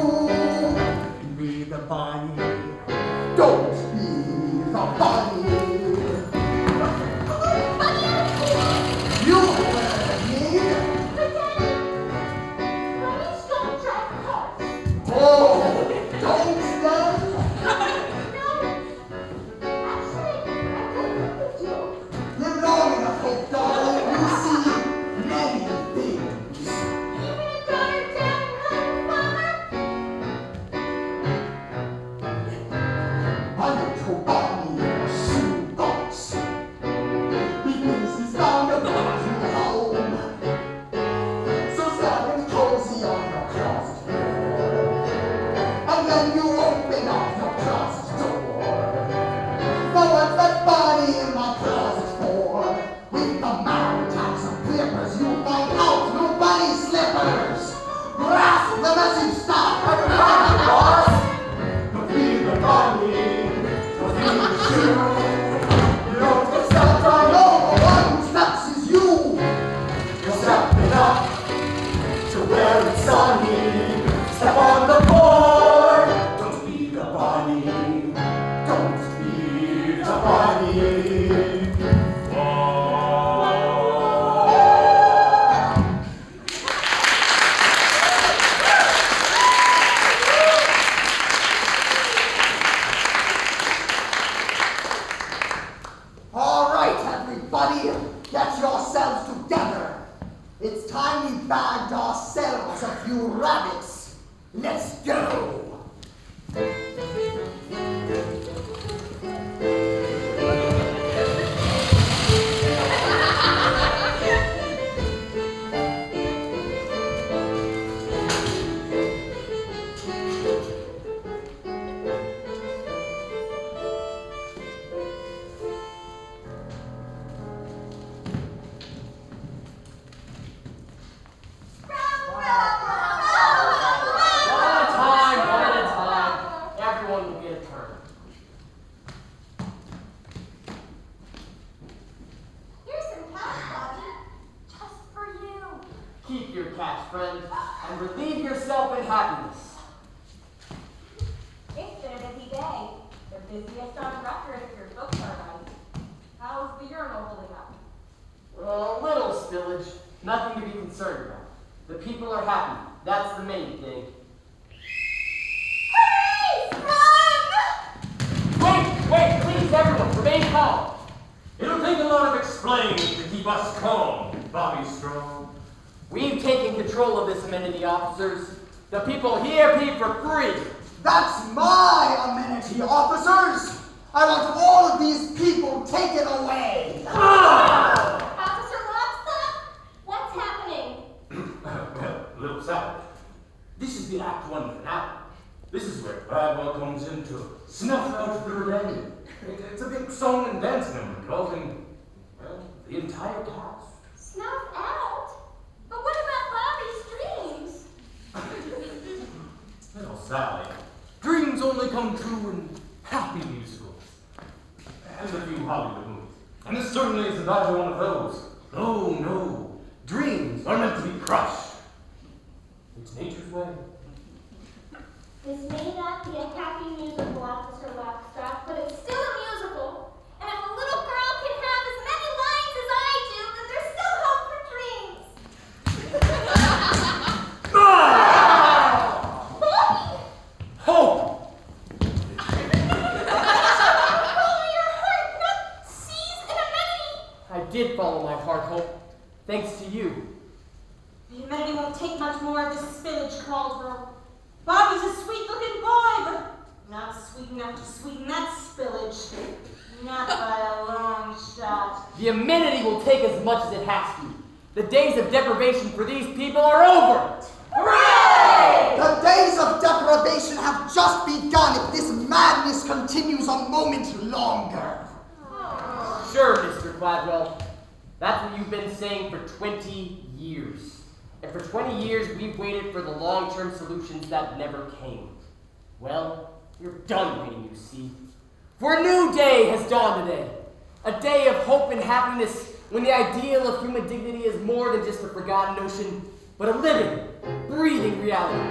Be the bunny. Don't be the bunny. You heard me. Oh, don't then. Live long enough, hope, darling. You see many things. A little bunny in a shoebox. He thinks he's found a brand new home. So sad and cozy on your closet floor. And then you open up your closet door. Now what's that bunny in my closet for? With the mountains of clippers, you find out no bunny slippers. Grasp the message, stop. Boss. Don't be the bunny. Don't be the shoe. You don't get stuck right don't leave the body. All right, everybody, get yourselves together. It's time we bagged ourselves a few rabbits. Let's go. Keep your cash, friend, and relieve yourself in happiness. It's been a busy day. The busiest on record if your books are right. How's the urinal holding up? A little spillage. Nothing to be concerned about. The people are happy. That's the main thing. Wait, please, everyone, remain calm. It'll take a lot of explaining to keep us calm, Bobby Strong. We've taken control of this amenity, officers. The people here pay for free. That's my amenity, officers. I want all of these people taken away. Officer Lobster, what's happening? Well, little savage. This is the Act 1 finale. This is where Bradwell comes in to snuff out the rebellion. It's a big song and dance number involving, well, the entire cast. Snuff out? But what about Bobby's dreams? Little Sally, dreams only come true in happy musicals. And a few Hollywood movies. And this certainly isn't either one of those. Oh no, dreams are meant to be crushed. It's nature's way. This may not be a happy musical, Officer Lockstock, but it's still a musical. And if a little girl can have as many lines as I do, then there's still hope for dreams. Bobby! Hope! Follow your heart, not seize an amenity. I did follow my heart, Hope, thanks to you. The amenity won't take much more of this spillage, Caldwell. Bobby's a sweet-looking boy, but not sweet enough to sweeten that spillage. Not by a long shot. The amenity will take as much as it has to. The days of deprivation for these people are over. Hooray! The days of deprivation have just begun if this madness continues a moment longer. Sure, Mr. Gladwell. That's what you've been saying for 20 years. And for 20 years, we've waited for the long-term solutions that never came. Well, you're done waiting, you see. For a new day has dawned today. A day of hope and happiness when the ideal of human dignity is more than just a forgotten notion, but a living, breathing reality.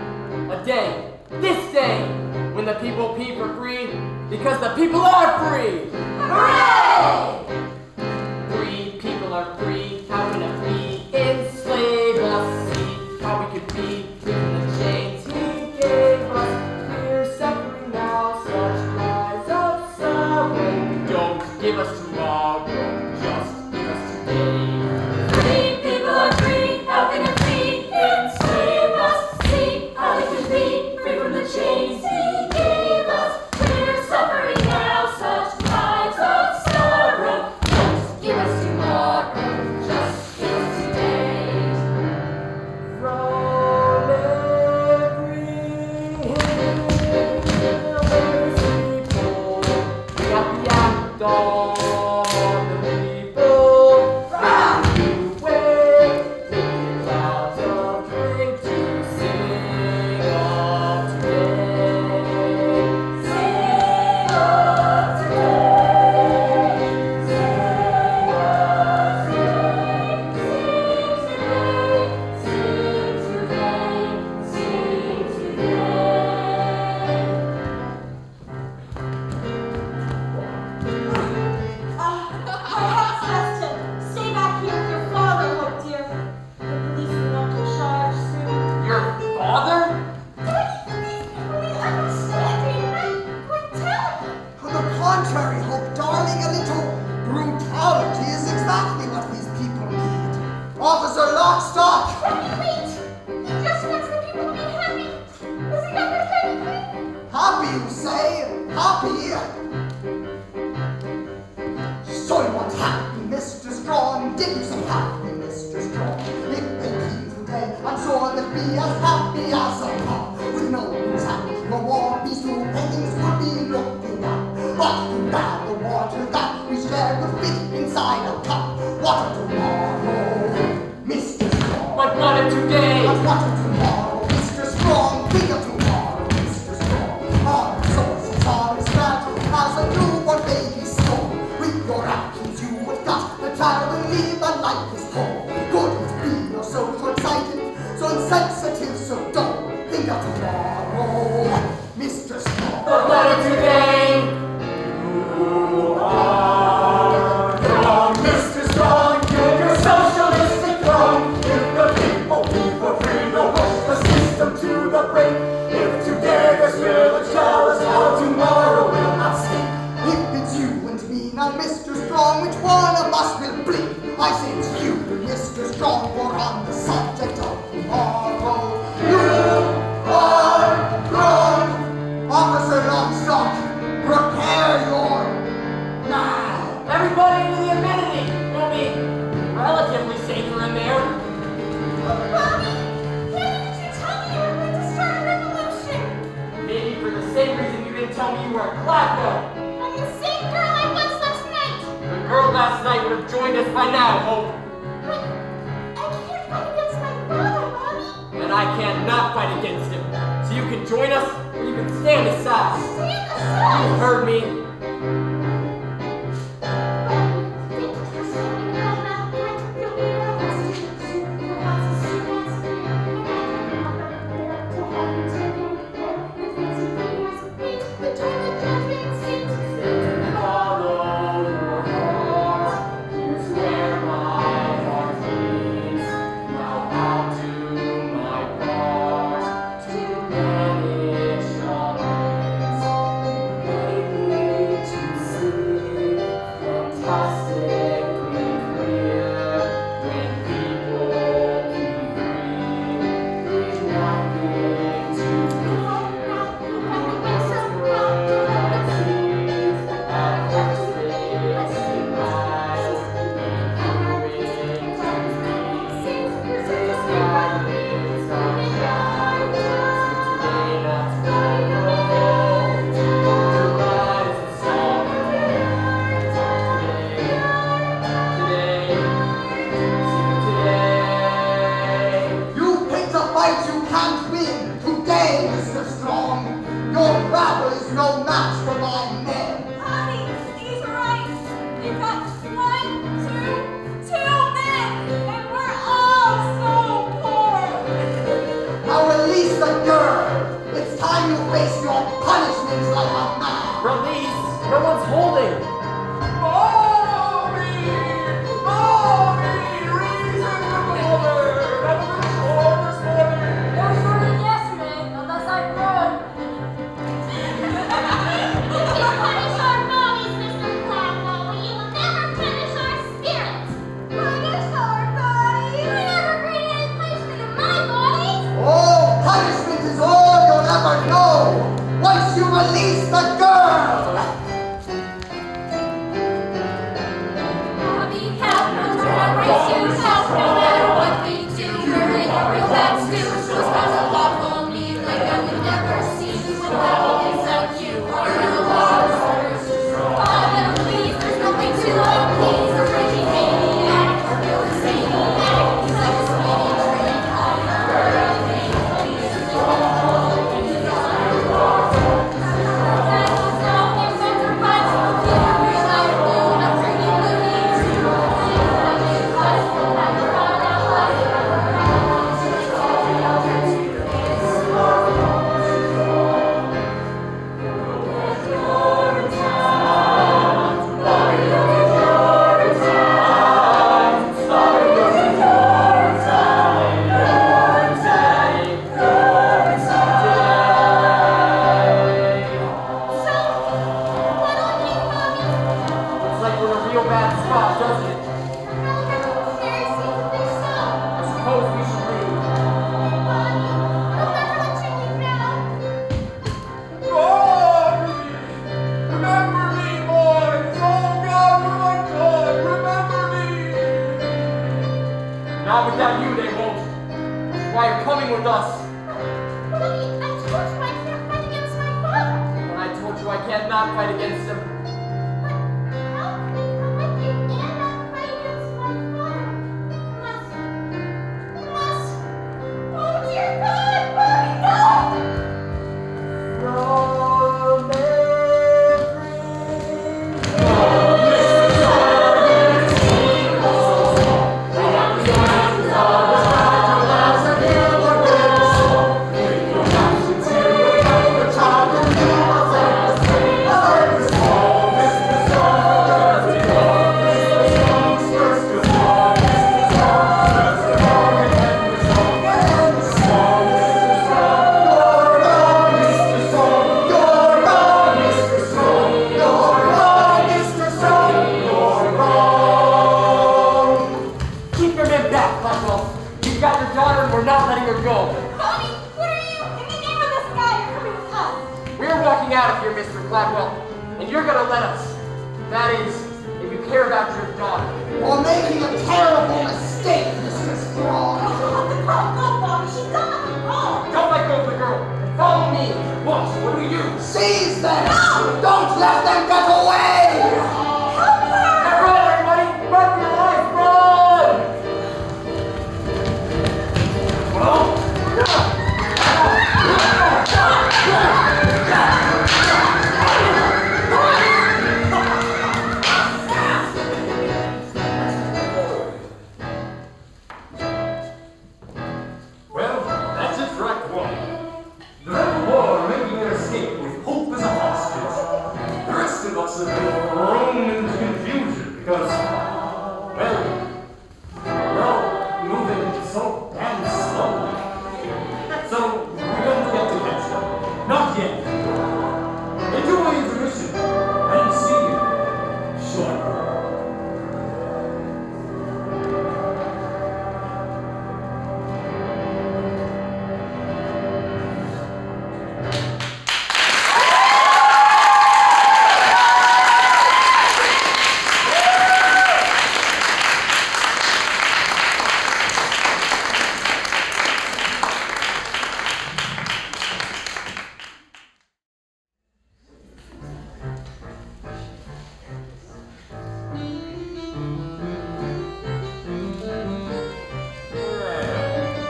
A day, this day, when the people pee for free because the people are free. Hooray! Free people are free. How can a free enslave us? See how we could be free from the chains he gave us. We're suffering now such lives of sorrow. Don't give us tomorrow, just give us today. Free people are free. How can a free enslave us? See how we can be free from the chains he gave us. We're suffering now such lives of sorrow. Don't give us tomorrow, just give us today. From every hill where we people, we got the act on the people. From you way, taking clouds of drink to sing of today. Sing of today. Sing of today. Sing today. Sing today. Sing today. The contrary, Hope, darling, a little brutality is exactly what these people need. Officer Lockstock! Wait! He just wants the people to be happy. Does he not understand? Happy, you say? Happy? So you want happy, Mr. Strong? Did you say happy, Mr. Strong? If they came today, I'm sure they'd be as happy as a pup. With no news happening, the war, these two pennies would be looking up. But too bad the water that we share would fit inside a cup. What of tomorrow, Mr. Strong? But what of today? But what of tomorrow, Mr. Strong? Think of tomorrow, Mr. Strong. Our resources are as fragile as a newborn baby's soul. With your actions you would cut the child and leave a lifeless hole. Couldn't be you're so short-sighted, so insensitive, so dull. Think of tomorrow, Mr. Strong. But what of today? You are wrong, Mr. Strong. Give your socialistic wrong. If the people plead for free, no push the system to the brink. If today there's village jealous, how tomorrow will not sleep. If it's you and me, now Mr. Strong, which one of us will bleed? I say it's you, Mr. Strong, for on the subject of tomorrow. You are wrong. Officer Lockstock, prepare your man. Everybody into the amenity! We'll be relatively safer in there. Oh, Bobby! Why didn't you tell me you were going to start a revolution? Maybe for the same reason you didn't tell me you were a Clacko. I'm the same girl I was last night. The girl last night would have joined us by now, Hope. But I can't fight against my father, Bobby. And I can't not fight against him. So you can join us, or you can stand aside. Stand You aside! heard me. Bobby, thank you for standing up that night. You'll be arrested soon. Perhaps as soon as and I can remember to have you taken there. If it's a years of me, the time the judgment seems to Follow your heart. Here's where my heart leads. Now I'll do my part to manage your ways. Maybe to see fantastically clear when people keep free. There's nothing to fear. You picked a fight you can't win today, Mr. Strong. Your rabble is no match for my men. Bobby, he's right. You've got 1, 2 men, and we're all so poor. Now release the girl. It's time you face your punishment like a man. Release! No one's holding! Bobby! Bobby! Reasonable! Never before this morning! More sure than yesterday, unless I run. You can punish our bodies, Mr. Blackwell, but you will never punish our spirits. Punish our bodies? I never created any punishment in my body. Oh, punishment is all you'll ever know once you release the girl. bad spot, doesn't it? How embarrassing to think so. I suppose we should leave. Bonnie, I'll never let you leave now. Bonnie! Remember me, boys! Oh God, my God, remember me! Not without you, they won't. Why, you're coming with us. Bonnie, I told you I can't fight against my father. When I told you I can't not fight against him. But how can I come with you and not fight against my father? Unless... Oh dear God, Bonnie, no! From Keep your men back, Blackwell. You've got your daughter and we're not letting her go. Bonnie, what are you? In the name of this guy, you're coming with us. We're walking out of here, Mr. Gladwell, and you're gonna let us. That is, if you care about your daughter. You're making a terrible mistake, Mr. Strong. Let the girl go, Bonnie. She's done nothing wrong. Don't let go of the girl. Follow me. What? What do you? Seize them! Don't let them get away! Help her! Now run, everybody! Run for your life! Run! Well, that's it for Act 1. The rebel war are making their escape with Hope as a hostage. The rest of us have been thrown into confusion because, well, we're all moving so damn slowly. So, we don't get to catch them. Not yet. Enjoy intermission and see you shortly.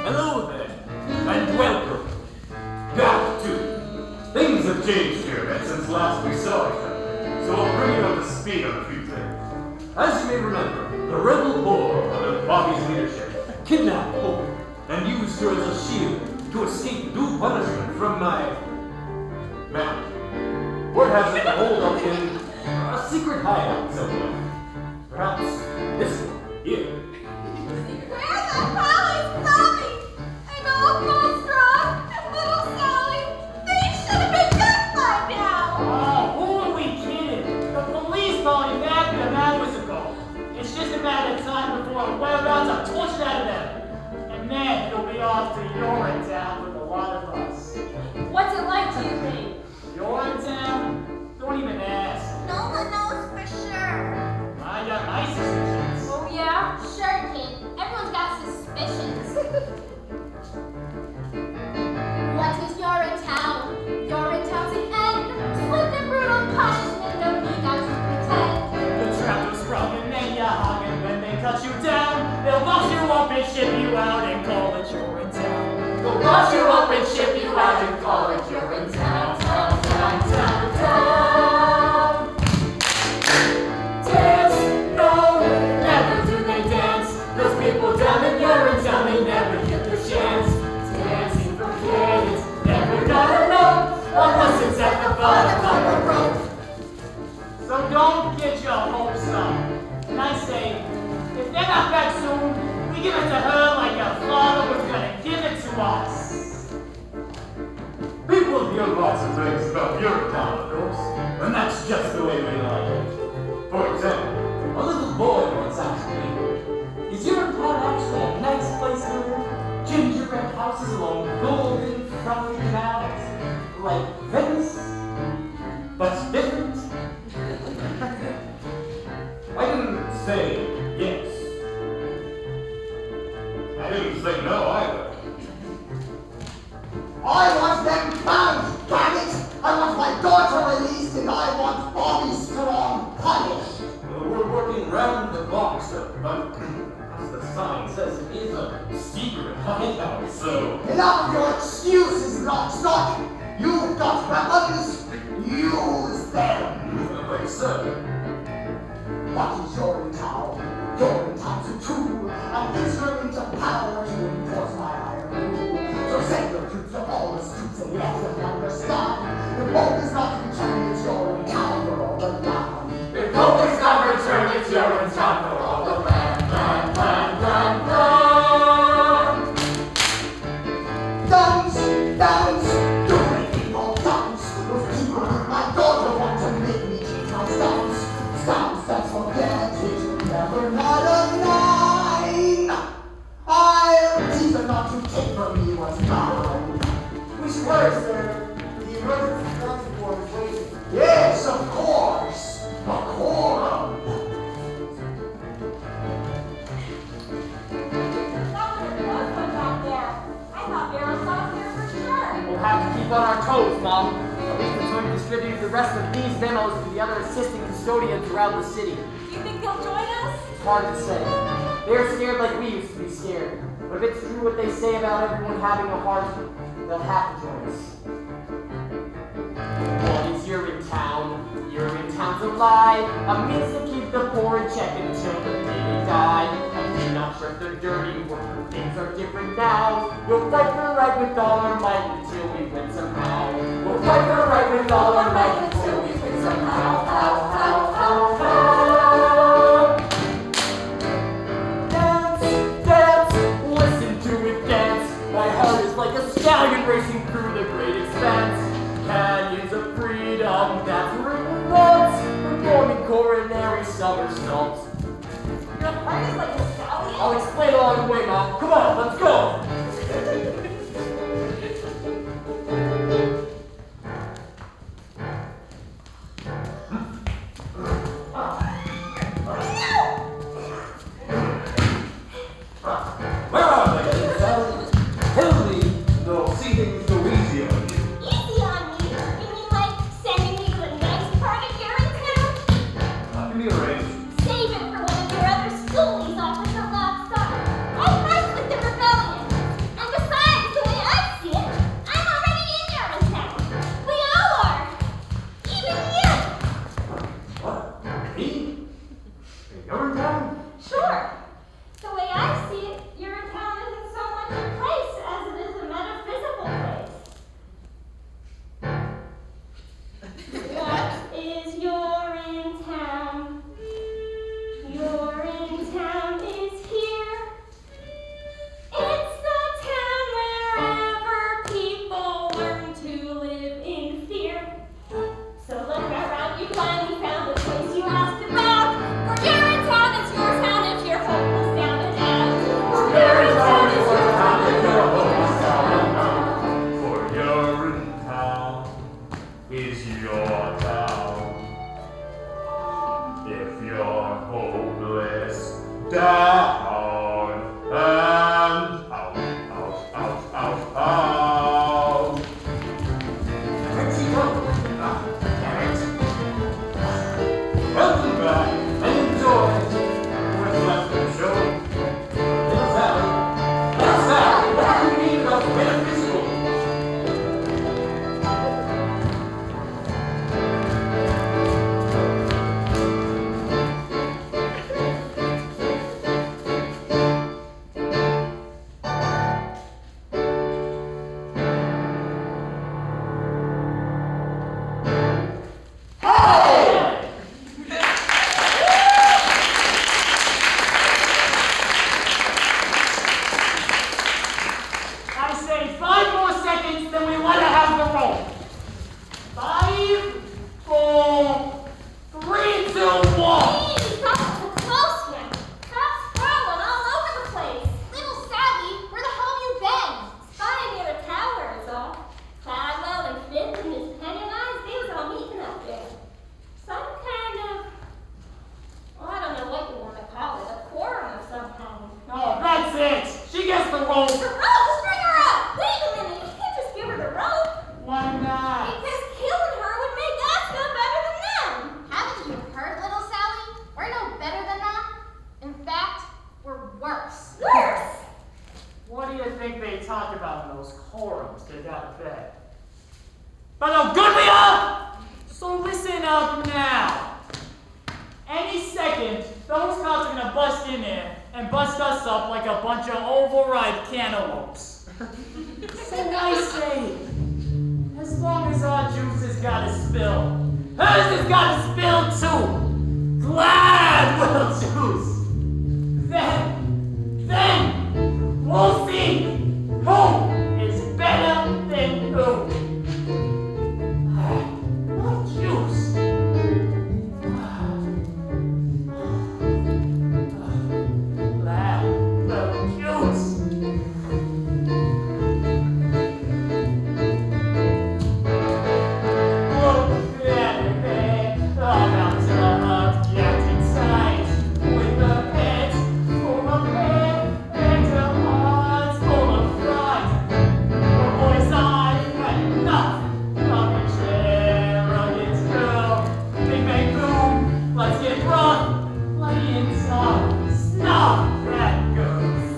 Hello there, and welcome back to. Things have changed here and since last we saw each other, so I'll bring you up to speed on a few things. As you may remember, the rebel war under Bobby's leadership kidnapped Hope and used her as a shield to escape due punishment from my man. Word has it to hold up in a secret hideout somewhere. Perhaps this one here. Where's that Polly's Tommy? And old Nostra and little Sally. They should have been dead by now. Oh, who are we kidding? The police brought him back them hours ago. It's just a matter of time before the whereabouts are tortured out of them. And then he'll be off to Urinetown with a lot of us. What's it like, do you think? Urinetown? Don't even ask. No one knows for sure. I got my suspicions. Oh, yeah? Sure, kid. Everyone's got suspicions. What is Urinetown? Urinetown's the end. Swift and brutal punishment, no need not to pretend. The trap was sprung and then you hung, and when they cut you down, they'll box you up and ship you out and call it Urinetown. They'll box you up and ship you out and call it Urinetown. Dance? No, never do they dance. Those people down in Urinetown, they never get the chance. Dancing for kids, never gonna know unless it's at the bottom of the rope. So don't get your hopes up. And I say, if they're not back soon, we give it to her like a father was gonna give it to us. People hear lots of things about Urinetown, of course, and that's just the way we like it. For example, a little say yes. I didn't say no either. I want them bound, damn it! I want my daughter released and I want Bobby Strong punished. We're working round the clock, sir, but as the sign says, it is a secret hideout, so... Enough of your excuses, Lockstock! You've got weapons, use them! But sir, What is Urinetown? Urinetown's a tool, an instrument of power to enforce my iron rule. So send your troops to all the streets and let them understand. The boat is not returned, it's Urinetown for all the land. If hope is not returned, it's Urinetown for all the land, land, land, land, land. Dance, dance, do make people dance. Those people with my daughter want to make me change my stance. Stance that's forget it, never not a line. I'll teach her not to take from me what's mine. Which hurry, sir? The emergency transport is waiting. Yes, of course, a quorum. We'll have to keep on our toes, Mom. At least until we distribute the rest of these memos to the other assistant custodians around the city. Do you think they'll join us? It's hard to say. They're scared like we used to be scared. But if it's true what they say about everyone having a heart, they'll have to join us. What is Urinetown? Urinetown's a lie. A means to keep the poor in check until the day they die. And do not shirk their dirty work. Things are different now. We'll fight for right with all our might until we win somehow. We'll fight for right with all our might until we win somehow. Ow, ow, ow, ow. Dance, dance, listen to it dance. My heart is like a stallion racing through the great expanse. Canyons of freedom, that's where it wants. Performing coronary somersaults. Your heart is like a stallion? I'll explain along the way, Mom. Come on, let's go. where are they, Sally? Tell me, they'll see things go easy on you. Easy on me? You mean like sending me to a nice part of Urinetown? That can be arranged. Save it for one of your other schoolies off at the Lockstock. I fight with the rebellion. And besides, the way I see it, I'm already in Urinetown. We all are. Even you. What? Me? In your town? Sure. The way I see it, Urinetown isn't so much a place as it is a metaphysical place. What is Urinetown? Urinetown is here. It's the town wherever people learn to live in fear. So look around, you finally found the place you asked about. For Urinetown is your town if you're hopeless down and out. For Urinetown is your town if you're hopeless down and out. For Urinetown is your town. If you're hopeless, down and out, out, out, out, out. Where'd she go? Ah, damn it. Welcome back and enjoy what's left of the show. Little Sally, what do you mean about metaphysical? those cops are gonna bust in there and bust us up like a bunch of overripe cantaloupes. So I say, as long as our juice has got to spill, hers has got to spill too. Glad we'll choose. Then we'll see who is better than who. What juice? Glad we'll choose.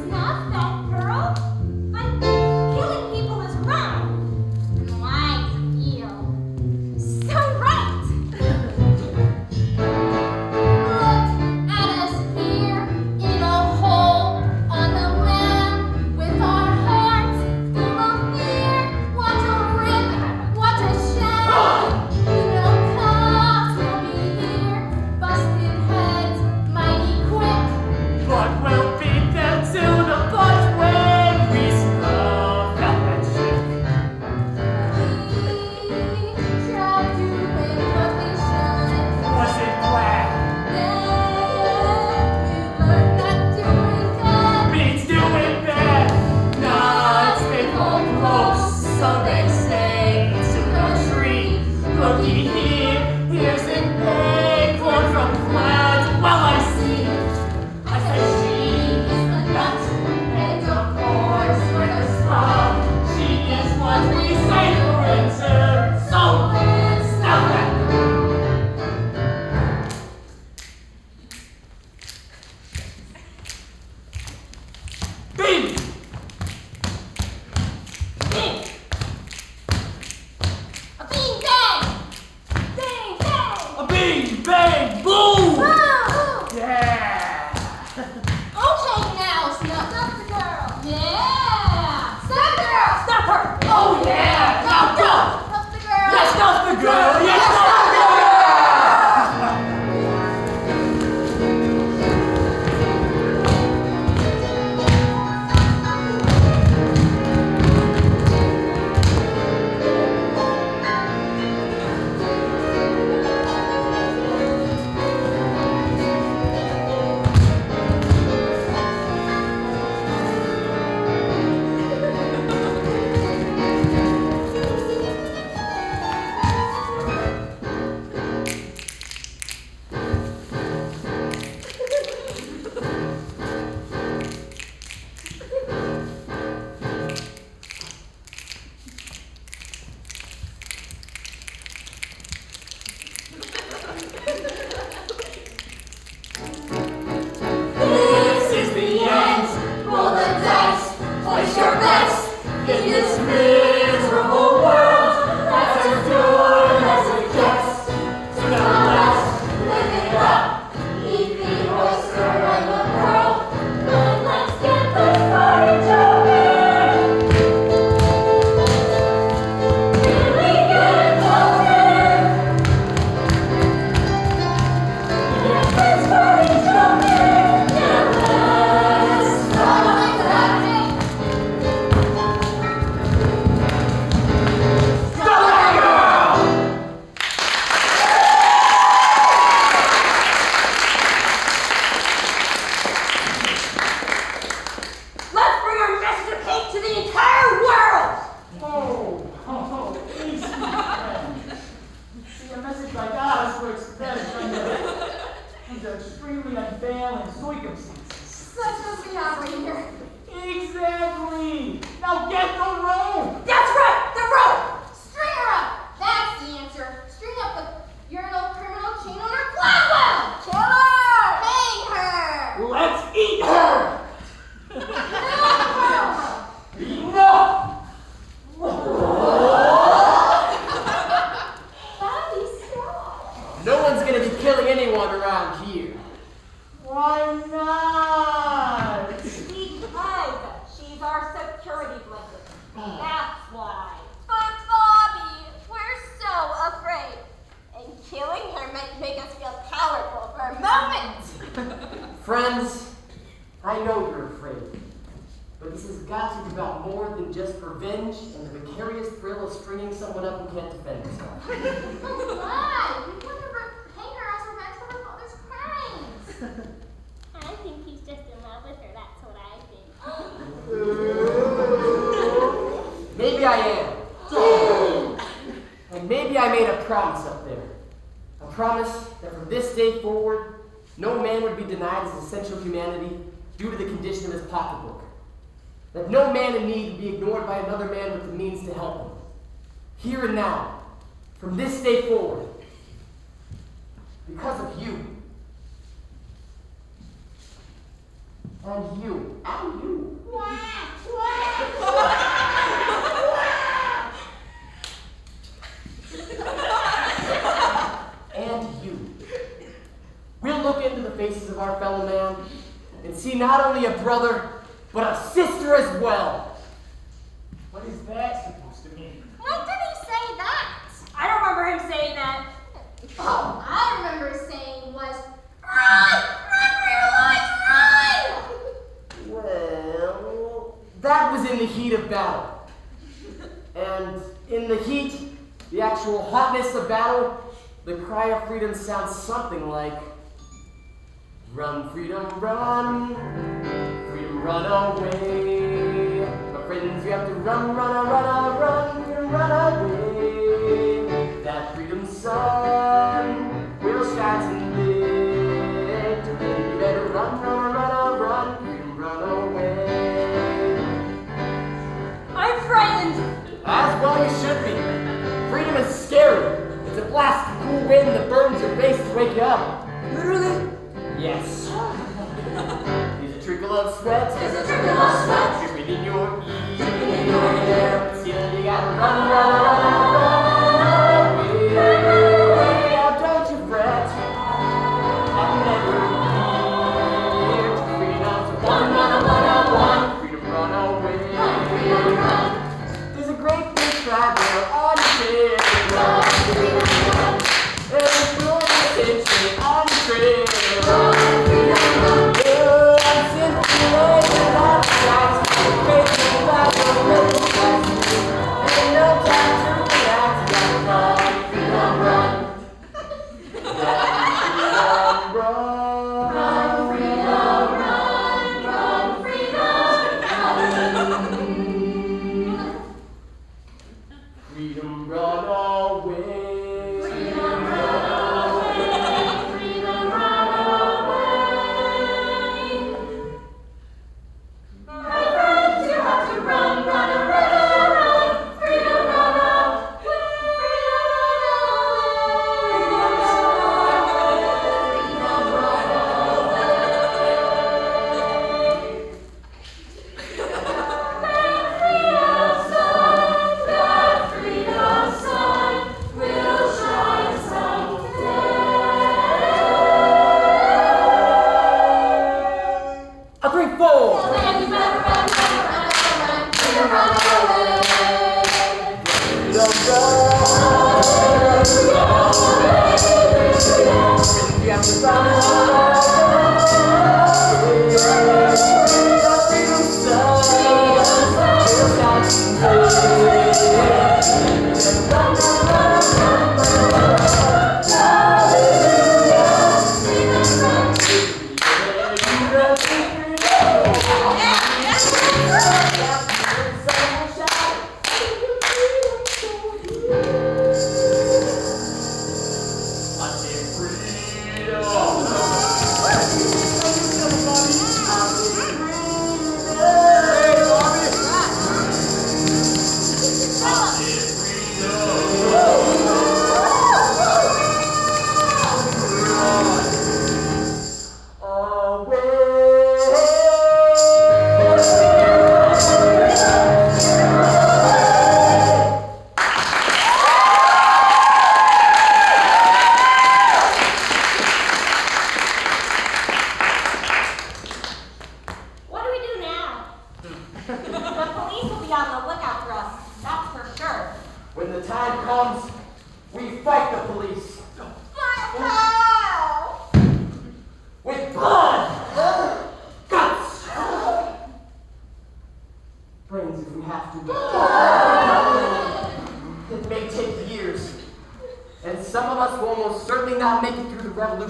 Snuff that girl? But killing people is wrong. And lies of you. So right. Look at us here in a hole on the land with our hearts full of fear. What a rip, what a shame. You know cops will be here, busting heads mighty quick. But we'll beat them to the punch when we snuff out that shit. We try to make what we should. Was it glad? Then we learn that doing good Means doing bad. Not faithful close, so they say to the tree. Looky here, here's an acorn from clouds. Well, I see. I said she is the nut, and of course we're the slum. She is what we say for winter, so let's snuff that. Bing! Bing! A bean bang! Bang bang! A bing, bang, boom! Woo! Yeah! Okay, now snuff the girl. Yeah! Stop the girl. Stop her! Oh yeah! Now go! Snuff the girl. Yes, not the girl! Yes, not the girl! This is the end. Roll the dice. Place your bets in this miserable world. That's as good as it gets. To the left, live it up. Eat the oyster and the pearl. Then let's get this party jumping. Really get going. Get this party jumping. Get this party jumping. Stop that girl! Let's bring our message of hate to the entire world! Easy, friend. See, a message like ours works best under extremely unveiling circumstances. That's what we have right here. Exactly! Now get the rope! That's right! The rope! String her up. That's the answer. String up the urinal criminal chain owner Gladwell. Kill her. Hang her. Let's eat her! Kill her. Enough! No one's gonna be killing anyone around here. Why not? Because she's our security blanket. That's why. But Bobby, we're so afraid. And killing her might make us feel powerful for a moment. Friends, I know you're afraid. But this has got to be about more than just revenge and the vicarious thrill of stringing someone up who can't defend himself. Why? We would never hang her as revenge for her father's crimes. I think he's just in love with her. That's what I think. Maybe I am. And maybe I made a promise up there. A promise that from this day forward, no man would be denied his essential humanity due to the condition of his pocketbook. That no man in need would be ignored by another man with the means to help him. Here and now, from this day forward, because of you. And you. And you. And you. We'll look into the faces of our fellow man and see not only a brother, but a sister as well. What is that supposed to mean? When did he say that? I don't remember him saying that. All I remember saying was, run! Run for your lives, run! Well, that was in the heat of battle. And in the heat, the actual hotness of battle, the cry of freedom sounds something like, run, freedom, run. Freedom, run away. My friends, we have to run, run away. That freedom sun will shine someday. You better run, freedom, run away. I'm frightened. As well you should be. Freedom is scary. It's a blast of cool wind that burns your face to wake you up. Literally? Yes. There's a trickle of sweat. Dripping in your ear. But still you gotta run away. Now don't you fret. I'll never fear. Freedom's one. Freedom, run away. There's a great big flag there on the trail. There's a good attention on the trail. Ain't no time to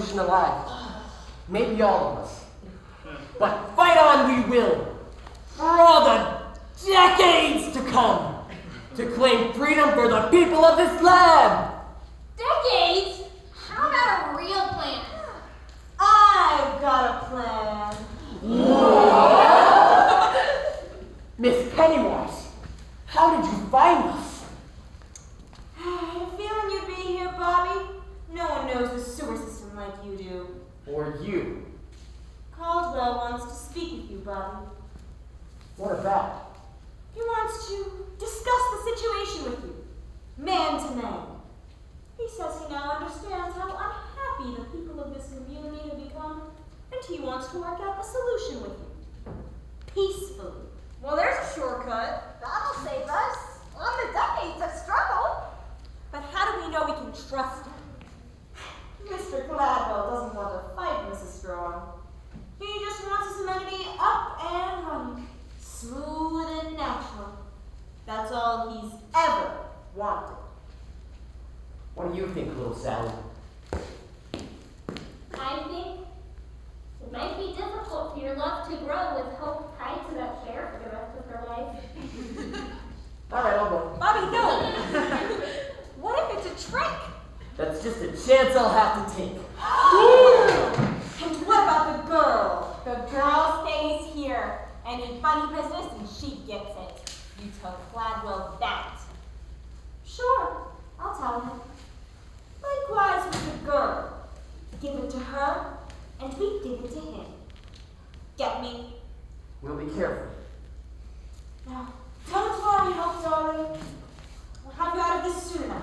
revolution alive. Maybe all of us. But fight on we will, for all the decades to come, to claim freedom for the people of this land. Decades? How about a real plan? I've got a plan. Miss Pennywise, how did you find us? I had a feeling you'd be here, Bobby. No one knows the sewer system like you do. Or you? Caldwell wants to speak with you, Bobby. What about? He wants to discuss the situation with you, man to man. He says he now understands how unhappy the people of this community have become, and he wants to work out a solution with you. Peacefully. Well, there's a shortcut. That'll save us on the decades of struggle. But how do we know we can trust him? Mr. Gladwell doesn't want to fight Mrs. Strong. He just wants his amenity up and running, smooth and natural. That's all he's ever wanted. What do you think, little Sally? I think it might be difficult for your love to grow with hope tied to that chair for the rest of her life. All right, I'll go. Bobby, no! What if it's a trick? That's just a chance I'll have to take. And what about the girl? The girl stays here. Any funny business and she gets it. You tell Gladwell that. Sure, I'll tell him. Likewise with the girl. Give it to her, and we give it to him. Get me? We'll be careful. Now, tell us where we hope, darling. We'll have you out of this soon enough.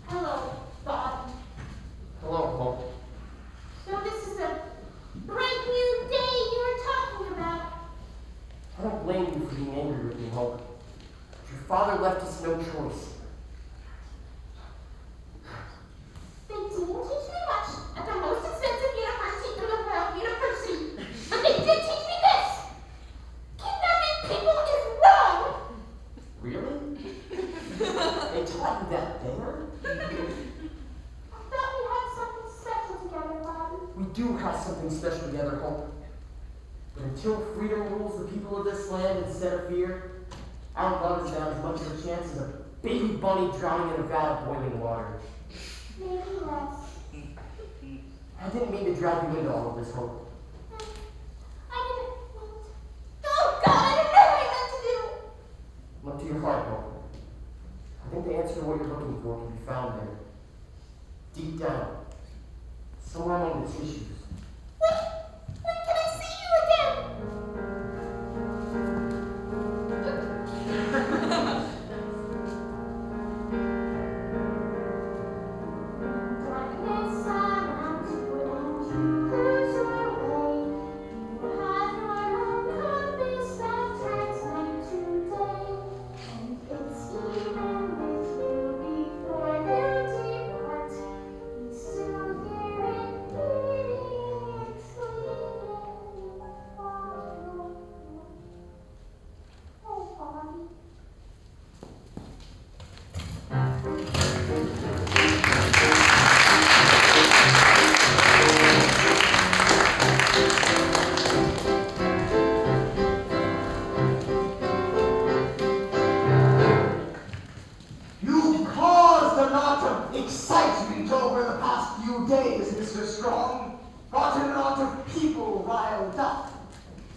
Hello, Bobby. Hello, Hope. So this is a bright new day you were talking about. I don't blame you for being angry with me, Hope. Your father left us no choice. They didn't teach me much at the most expensive university in the world, university. But they did teach me this. Kidnapping people is wrong. Really? They taught you that there? I thought we had something special together, Bobby. We do have something special together, Hope. But until freedom rules the people of this land instead of fear, our love is not as much of a chance as a baby bunny drowning in a vat of boiling water. Maybe less. I didn't mean to drag you into all of this, Hope. I didn't mean to. Oh, God, I didn't know what I meant to do. Look to your heart, Hope. I think the answer to what you're looking for can be found there. Deep down. Somewhere among the tissues. When can I see you again? Darkness surrounds you and you lose your way. You have your own compass that turns night to day. And it's even with you before you depart. You still hear it beating, exclaiming, you follow. Oh, Bobby. You've caused a lot of excitement over the past few days, Mr. Strong. Gotten a lot of people riled up.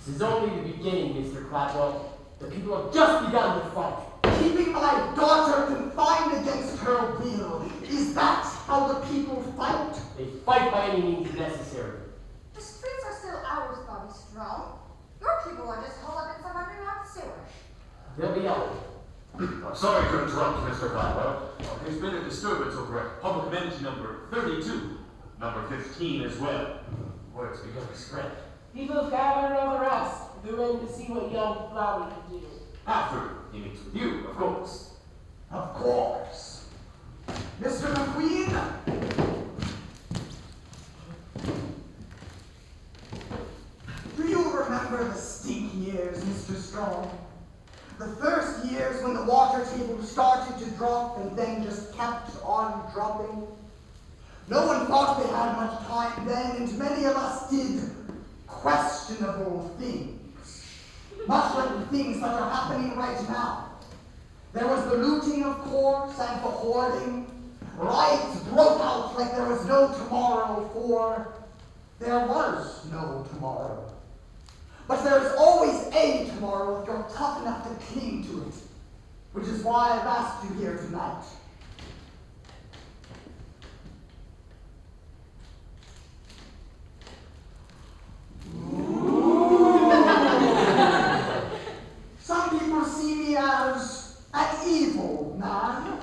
This is only the beginning, Mr. Gladwell. The people have just begun to fight. Keeping my daughter confined against her will. Is that how the people fight? They fight by any means necessary. The streets are still ours, Bobby Strong. Your people are just holed up in some underground sewer. They'll be out. Sorry to interrupt, Mr. Gladwell. There's been a disturbance over at public amenity number 32, number 15 as well. Word's begun to spread. People gather around the rest. They're ready to see what young Flowey can do. After he meets with you, of course. Of course. Mr. McQueen? remember the stink years, Mr. Strong. The first years when the water table started to drop and then just kept on dropping. No one thought they had much time then, and many of us did questionable things. Much like the things that are happening right now. There was the looting, of course, and the hoarding. Riots broke out like there was no tomorrow, for there was no tomorrow. But there is always a tomorrow if you're tough enough to cling to it, which is why I've asked you here tonight. Some people see me as an evil man.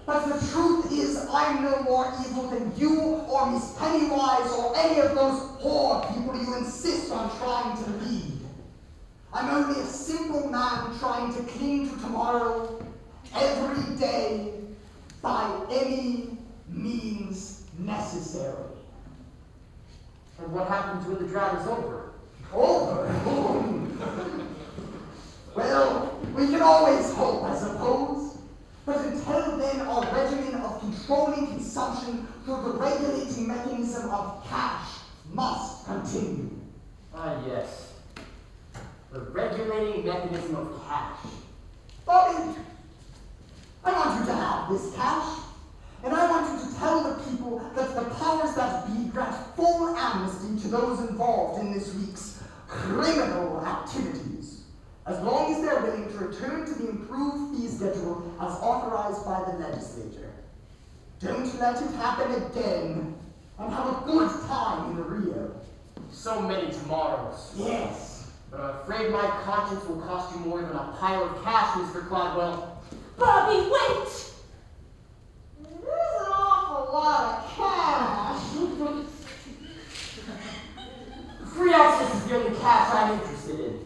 But the truth is, I'm no more evil than you or Miss Pennywise or any of those poor people you insist on trying to lead. I'm only a simple man trying to cling to tomorrow every day by any means necessary. And what happens when the drought is over? Over? Well, we can always hope, I suppose. But until then, our regimen of controlling consumption through the regulating mechanism of cash must continue. Ah, yes. The regulating mechanism of cash. Bobby, I want you to have this cash, and I want you to tell the people that the powers that be grant full amnesty to those involved in this week's criminal activities, as long as they're willing to return to the improved fee schedule as authorized by the legislature. Don't let it happen again, and have a good time in Rio. So many tomorrows. Yes. But I'm afraid my conscience will cost you more than a pile of cash, Mr. Clodwell. Bobby, wait! There's an awful lot of cash. Free access is the only cash I'm interested in.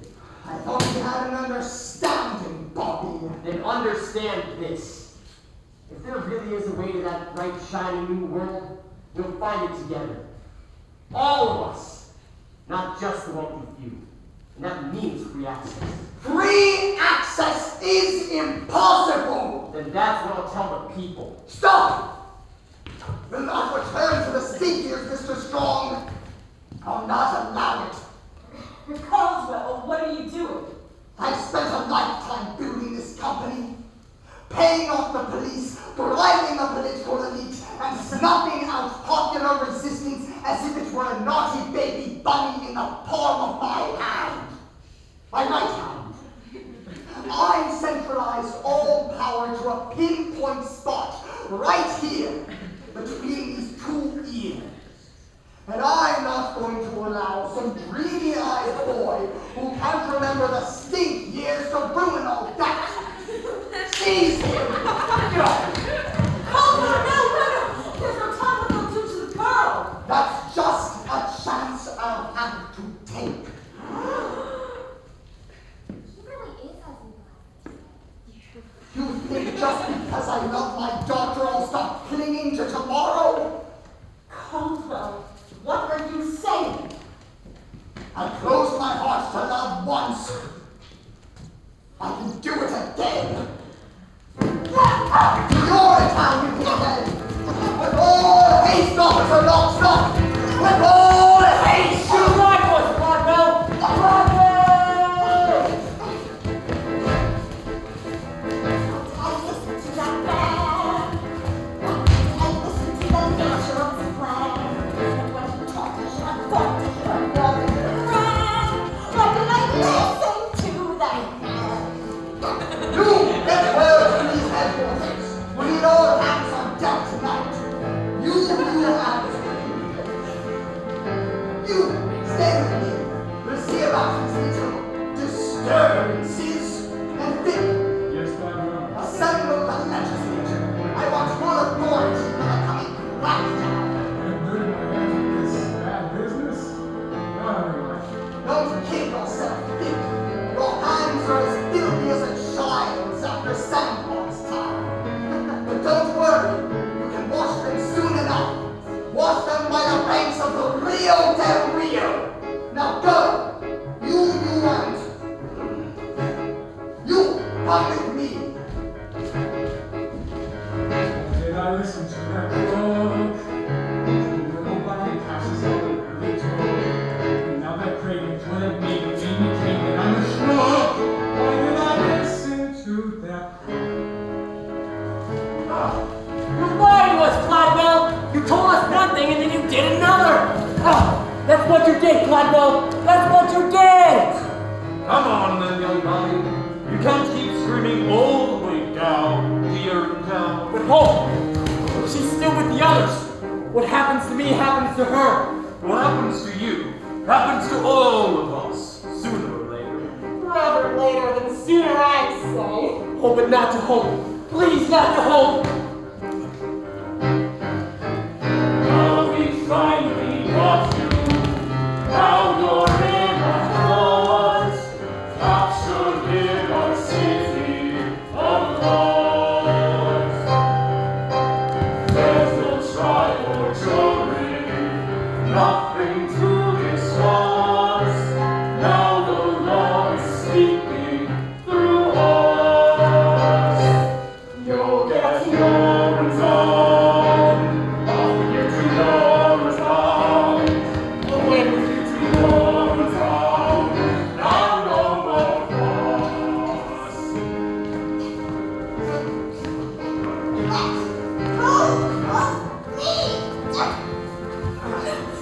I thought we had an understanding, Bobby. Then understand this. If there really is a way to that bright, shiny new world, we'll find it together. All of us. Not just the wealthy few. And that means free access. Free access is impossible! Then that's what I'll tell the people. Stop! Will not return to the stinkiers, Mr. Strong. I'll not allow it. Caldwell, what are you doing? I've spent a lifetime building this company, paying off the police, bribing the political elite, and snuffing out popular resistance as if it were a naughty baby bunny in the palm of my hand. My right hand. I've centralized all power to a pinpoint spot right here between these two ears. And I'm not going to allow some dreamy-eyed boy who can't remember the stink years to ruin all that. Seize him! Caldwell, no! There's no time to go to the girl! That's just a chance I'll have to take. He really is as You think just because I love my daughter I'll stop clinging to tomorrow? Caldwell, what are you saying? I closed my heart to love once. I can do it again. Urinetown, you pinhead! With all haste, Officer Lockstock! With all haste! You right, boys, Clodwell! I listen to that man. I listen to the nature of his plan. And when he talks, I should want to hear more than grand. Why can I listen to that man? You get well to these headquarters. We need all hands on deck tonight. You have You stay with me. We'll see about these little disturbances and think. Yes, Clodwell. Assemble the legislature. I want full authority for the coming crackdown. I'm good in my hands with this bad business. Not under life. Don't kid yourself, Dick. Your hands are as filthy as a child's after Santa Claus time. But don't worry, you can wash them soon enough. that crook. Nobody passes out the early took. And now that craving couldn't make me came and I'm a schnook. Why did I listen to that crook? You're lying to us, Cladwell! You told us one thing and then you did another! That's what you did, Cladwell! That's what you did! Come on then, young Bobby. You can't keep screaming all the way down to Urinetown. But Hope! She's still with the others! What happens to me happens to her! What happens to you happens to all of us, sooner or later. Rather later than sooner, I'd say. Oh, but not to Hope! Please, not to Hope! Now we finally got you. Now you're in our claws. Captured in our city of laws. There's no trial or jury, nothing to discuss. Now the law is speaking through us. You'll get your return. Often you're too low as bound. Away with you to your return. Now no more cross.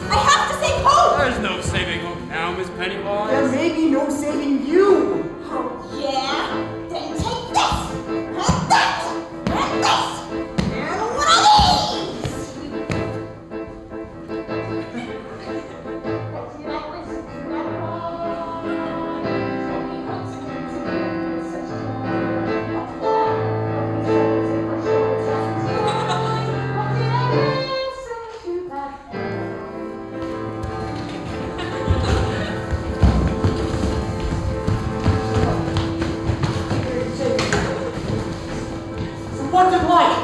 I have to save Hope! There's no saving Hope now, Miss Pennywise. There may be no saving you. Oh, yeah? Then take this! And that! And this! And one of these! So what's it like?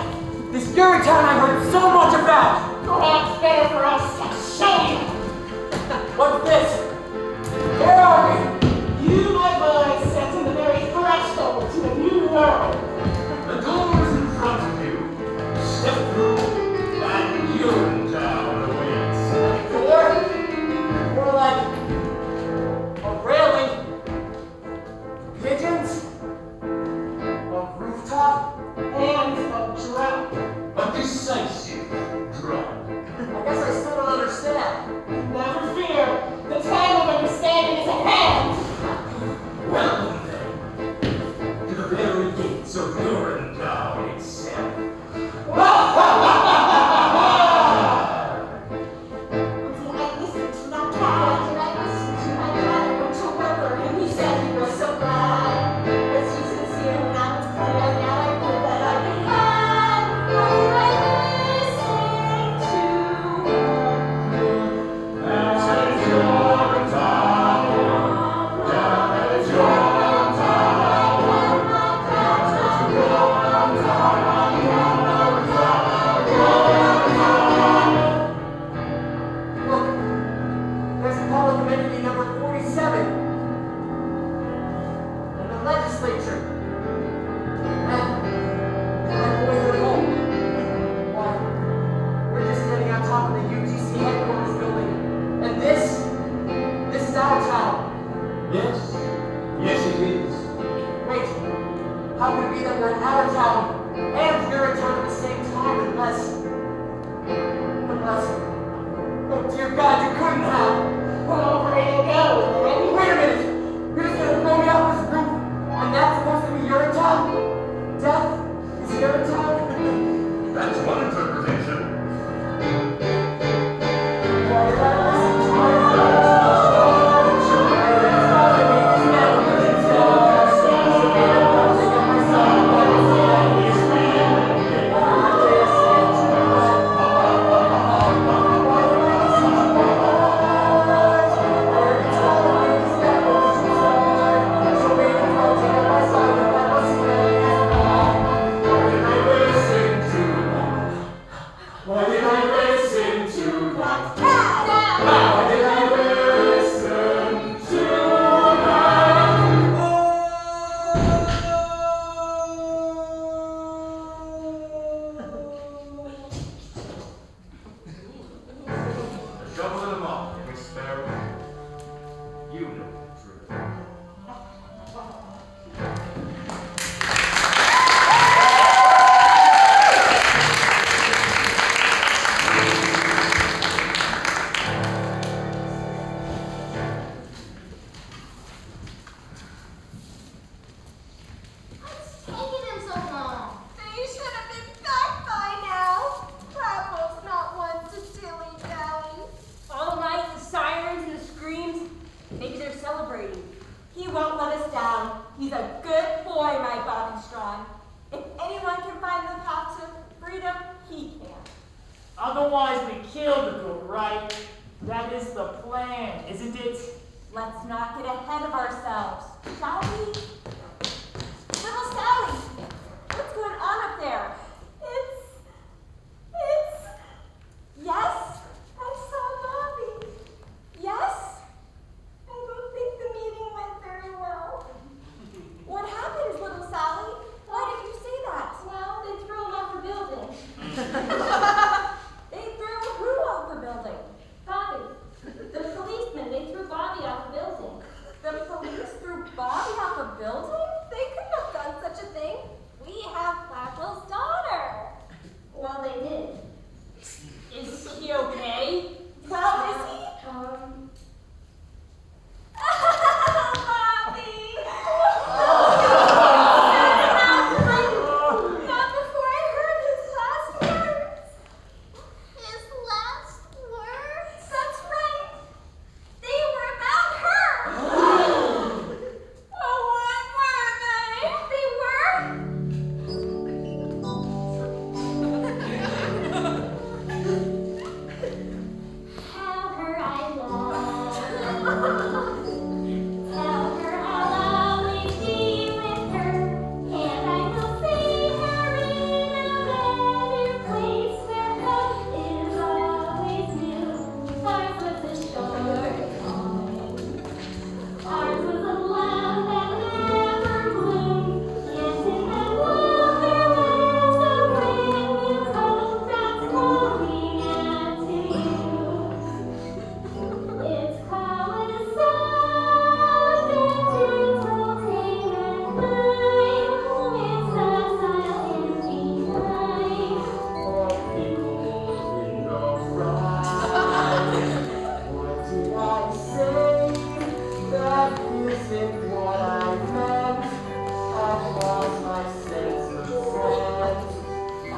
This Urinetown I heard so much about! Perhaps better for us to show you. What's this? Where are we? You, my boy, set in the very threshold to a new world. The door is in front of you. Step through, and Urinetown awaits. Or like a railing, pigeons, a rooftop. And a drought. A decisive drug. I guess I still don't understand. Never fear, the time of understanding is at hand. Welcome then to the very gates of Urinetown itself. Until I listened to that cat. Until I listened to my dad went to River and he said he was so glad. Was he sincere when I was clear? Now I feel that I've been had. What did I listen to? This is your town. Yeah, it's your town. This is your Look, there's public amenity number 47. And the legislature. And my boyhood home. Why, we're just standing on top of the UGC headquarters building. And this is our town. Yes, yes it is. Wait, how could it be that we're in our town and Urinetown at the same time unless, oh dear God, you couldn't have. Well, over you go, then. Wait a minute! You're just gonna throw me out this roof, and that's supposed to be Urinetown? Death is Urinetown? That's one interpretation. Why did I listen to my friends? Why did I listen to that? Cat! Why did I listen to that? won't let us down. He's a good boy, my Bobby Strong. If anyone can find the path to freedom, he can. Otherwise, we kill the goat, right? That is the plan, isn't it? Let's not get ahead of ourselves, shall we? Little Sally, what's going on up there? Yes, I saw Bobby. Yes? I don't think the meeting went very well. What happened, little Sally? Why did you say that? Well, they threw him off the building. They threw who off the building? Bobby. The policemen, they threw Bobby off the building. The police threw Bobby off a building? They couldn't have done such a thing. We have Blackwell's daughter. Well, they did. Is he okay? Well, is he? Bobby! Not before I heard his last words. His last words? That's right. They were about her. Oh, what were they? They were? Tell her I love her. Tell her I'll always be with her. And I will see her in a better place where hope is always new. Ours was a short time. Ours was a love that never bloomed. Yes, in that love there was a brand new hope that's calling out to you. It's calling us soft and gentle, tame and kind. It's the silent behind. What did I say? That isn't what I meant. I've lost my sense of sense. I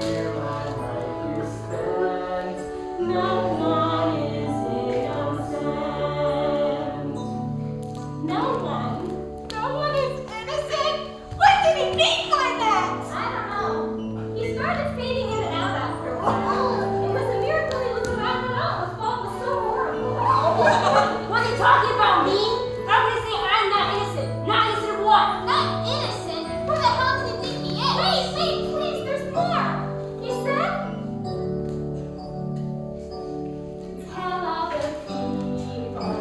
fear my life is spent. No one is innocent. No one? No one is innocent? What did he mean by that? I don't know. He started fading in and out after a while. It was a miracle he was around at all. His fault was so horrible. What are you talking about, me? How can you say I'm not innocent? Not innocent of what? Not innocent? Who the hell do you think he is? Wait, please, there's more. He said, tell all the people.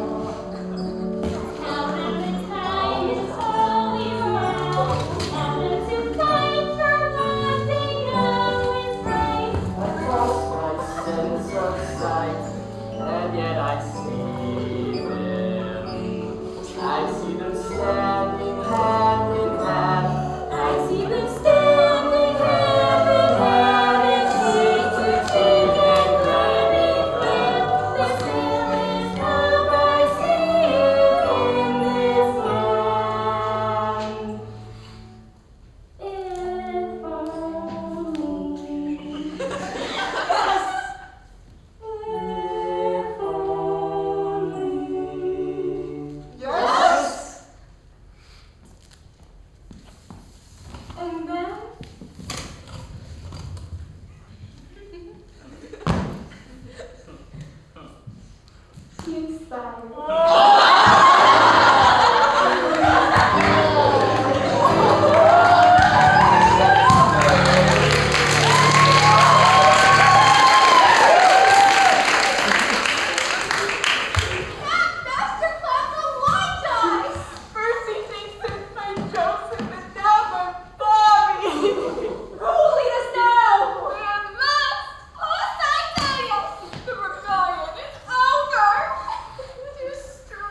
Tell them the time is always now. Tell them to fight for what they know is right. I've lost my sense of sight, and yet I see them. I see them standing hand in hand. I see them standing hand in hand and cheek to cheek and gladly fled. Their sailors come by sea in this land. If only. Yes! If only. Yes! And then you expired. Master Clapper, why die? First he thinks it's my Joseph, and now my Bobby. Who will lead us now? We're lost. Lost, I tell you. The rebellion is over. Too strong.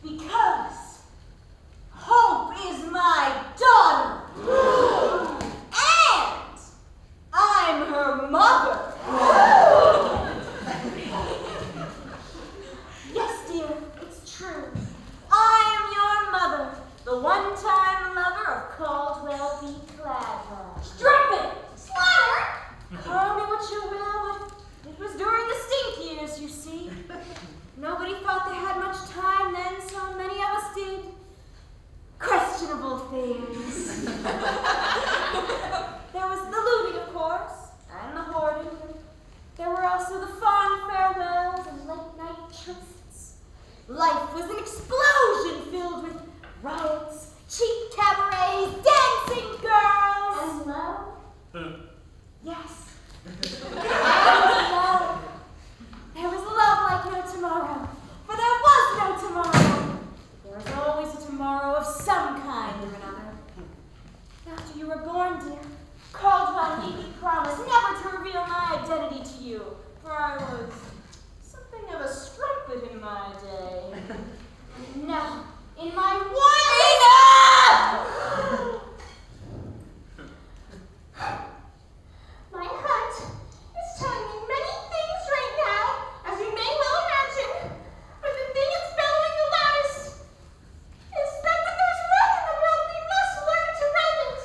Because Hope is my daughter. And I'm her mother. Yes, dear, it's true. I am your mother, the one-time lover of Caldwell B. Cladwell. Strumpet! Slaughter! Call me what you will, but it was during the stink years, you see. Nobody thought they had much time then, so many of us did questionable things. There was the looting, of course, and the hoarding. There were also the fond farewells and late-night trysts. Life was an explosion filled with riots, cheap cabarets, dancing girls. And love? Yes. And love. There was love like no tomorrow, for there was no tomorrow. There was always a tomorrow of some kind or another. After you were born, dear, Caldwell made me promise never to reveal my identity to you, for I was something of a strumpet in my day. And now, in my My heart is telling me many things right now, as you may well imagine. But the thing it's bellowing the loudest is that when there's love in the world, we must learn to love it.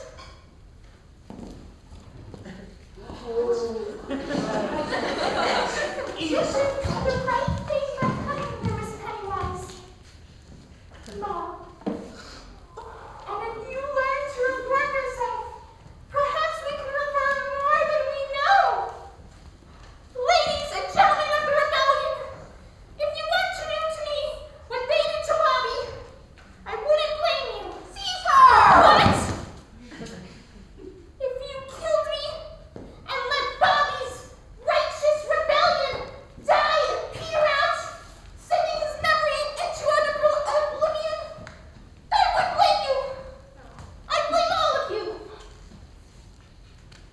You should do the right thing by coming here, Miss Pennywise. Mom. And if you learn to report yourself, perhaps we can reveal more than we know. Ladies and gentlemen of the rebellion, if you want to do to me what they did to Bobby, I wouldn't blame you. Seize her! What? If you killed me and let Bobby's righteous rebellion die and peter out, sending his memory into oblivion, I would blame you. I blame all of you.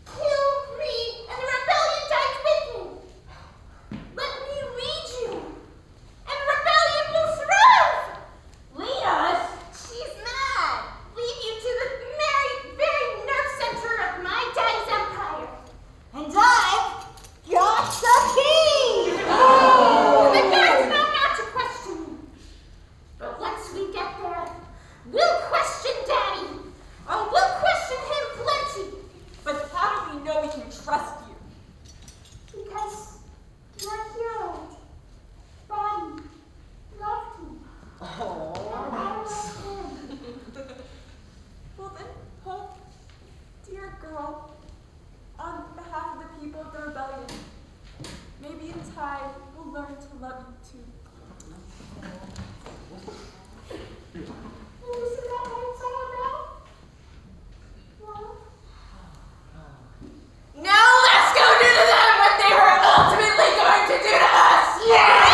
Kill me, and the rebellion dies with me. Let me lead you, and the rebellion will thrive. Lead us? She's mad. Lead you to the very nerve center of my daddy's empire. And I've got the key! The guards know not to question me. But once we get there, we'll question Daddy. Oh, we'll question him plenty. But how do we know we can trust you? Because you're a hero. Bobby loved me. And I loved him. Well then, Hope, dear girl, on behalf of the people of the rebellion, maybe in time we'll learn to love you too. Isn't that what it's all about? Love? Now let's go do to them what they were ultimately going to do to us! Yeah!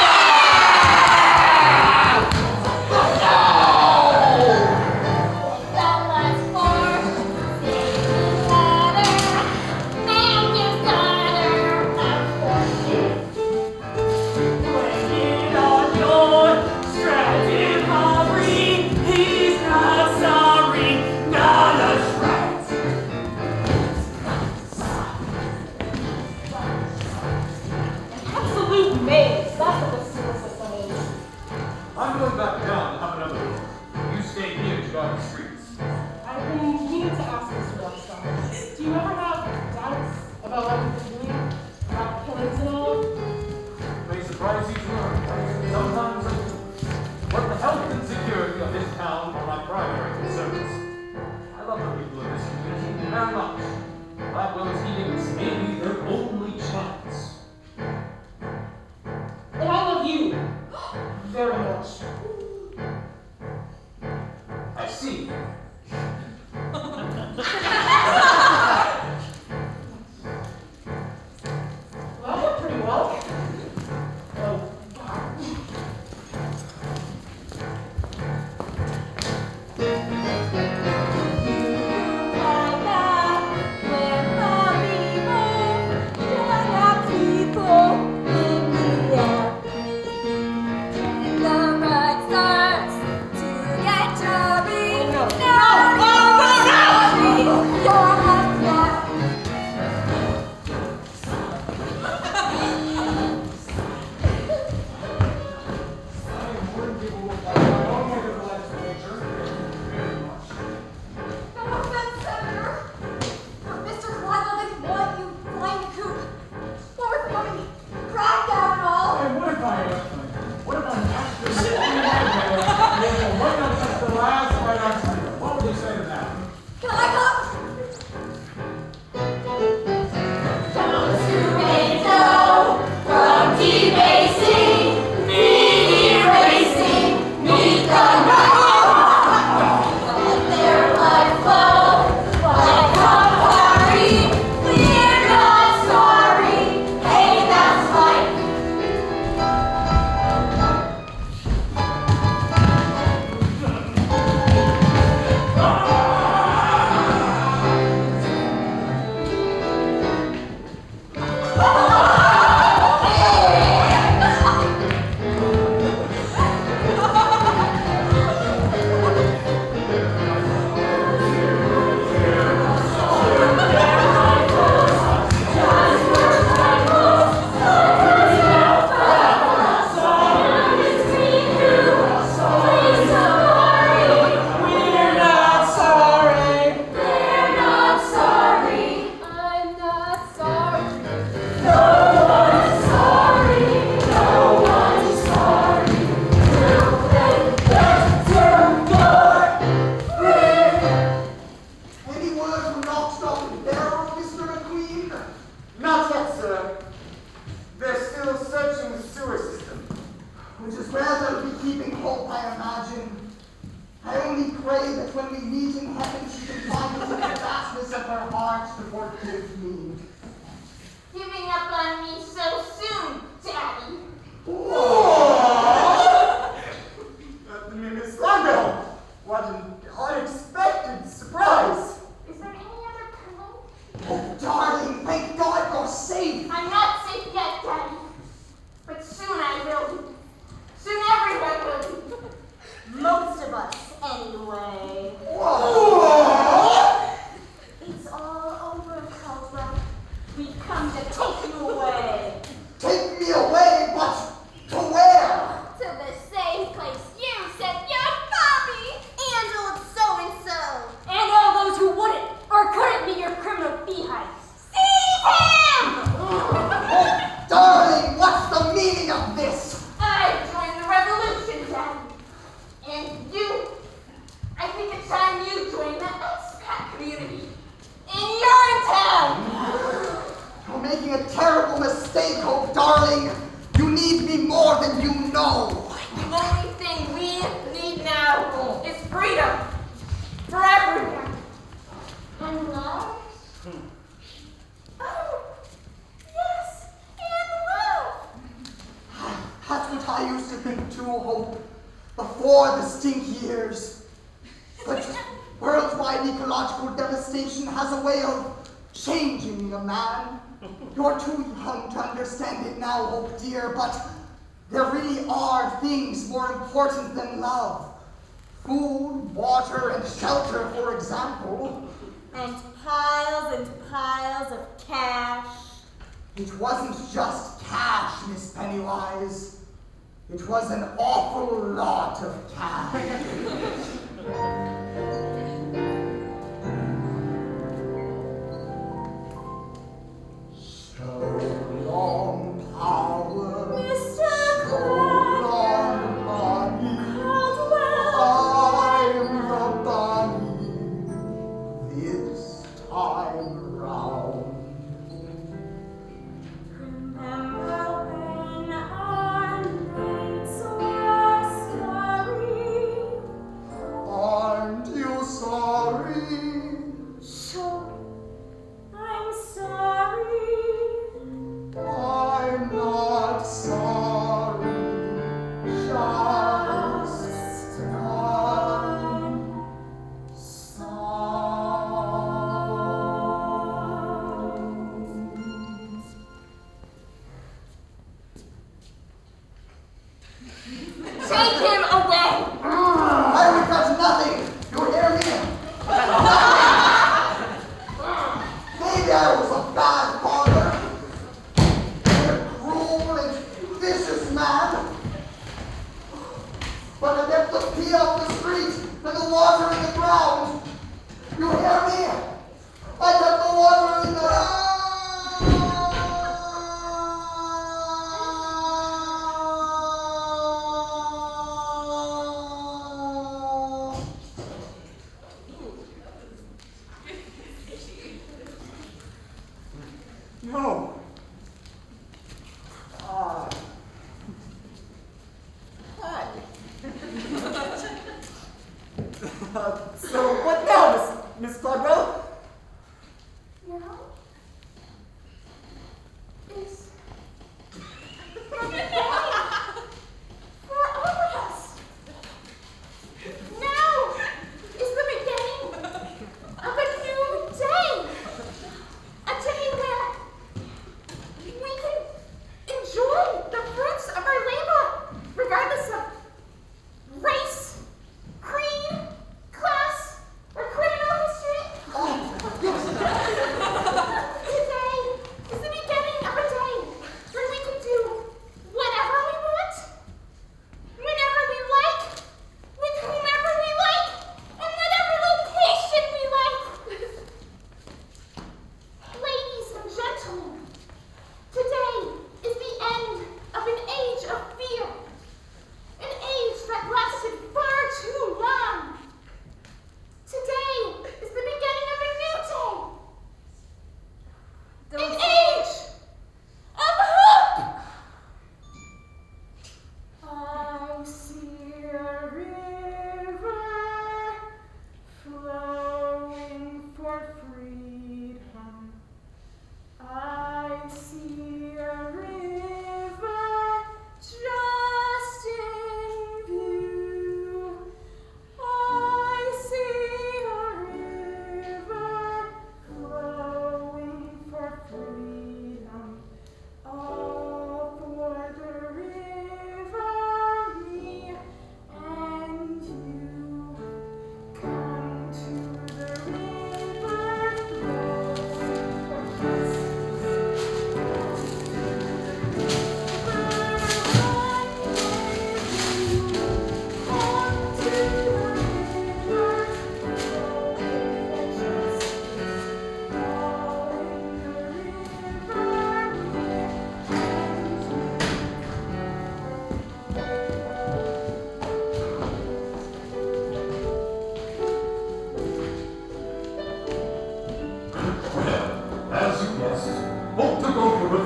That was for Satan's daughter, Mandy's daughter, Bring it on your strategic robbery. He's not sorry, not a shred. Absolute maze. That's what the sewer system is. I'm going back down to have another look. You stay here to guard the streets. I've been meaning to ask Mr. Rockstar. Do you ever have doubts about what you've been doing? About killings and all? May surprise you to learn. Sometimes I do. But the health and security of this town are my primary concerns. I love the people of this community very much. Blackwell's healings may be their only chance. And I love you. Very much. I see. Well, that went pretty well. Oh, God. The right hope I imagine. I only pray that when we meet in heaven, she can find the vastness of her heart to forgive me. Giving up on me so soon, Daddy. Miss Longbill, what an unexpected surprise. Is there any other pillow? Oh, darling, thank God you're safe. I'm not safe yet, Daddy. But soon I will be. Soon everyone will be. Most of us, anyway. Whoa. It's all over, Caldwell. We've come to take you away. Take me away, but to where? To the same place you sent your Bobby. And old so-and-so. And all those who wouldn't or couldn't be your criminal beehives. Seize him! Oh, darling, what's the meaning of this? I joined the revolution, Daddy. And you, I think it's time you joined the expat community. In Urinetown! You're making a terrible mistake, oh darling. You need me more than you know. The only thing we need now is freedom. For everyone. And love? Oh, yes, and love. That's what I used to think too, Hope, before the stinky years. But worldwide ecological devastation has a way of changing a man. You're too young to understand it now, Hope dear, but there really are things more important than love. Food, water, and shelter, for example. And piles of cash. It wasn't just cash, Miss Pennywise. It was an awful lot of cash. So long power, Mr. so long money. Caldwell. I'm the bunny this time round. Remember when our nights were starry? Aren't you sorry? Sure, I'm sorry. I'm not sorry. Just Take him away. I regret nothing. You hear me? Maybe I was a bad father, a cruel and vicious man. But I kept the pee off the street and the water in the ground. You hear me? I kept the water in the... No. Hi. So what now, Miss Caldwell? Now is for all of us. Now is the beginning of a new day. A day where we can enjoy the fruits of our labor, regardless of race, creed, class, or criminal history.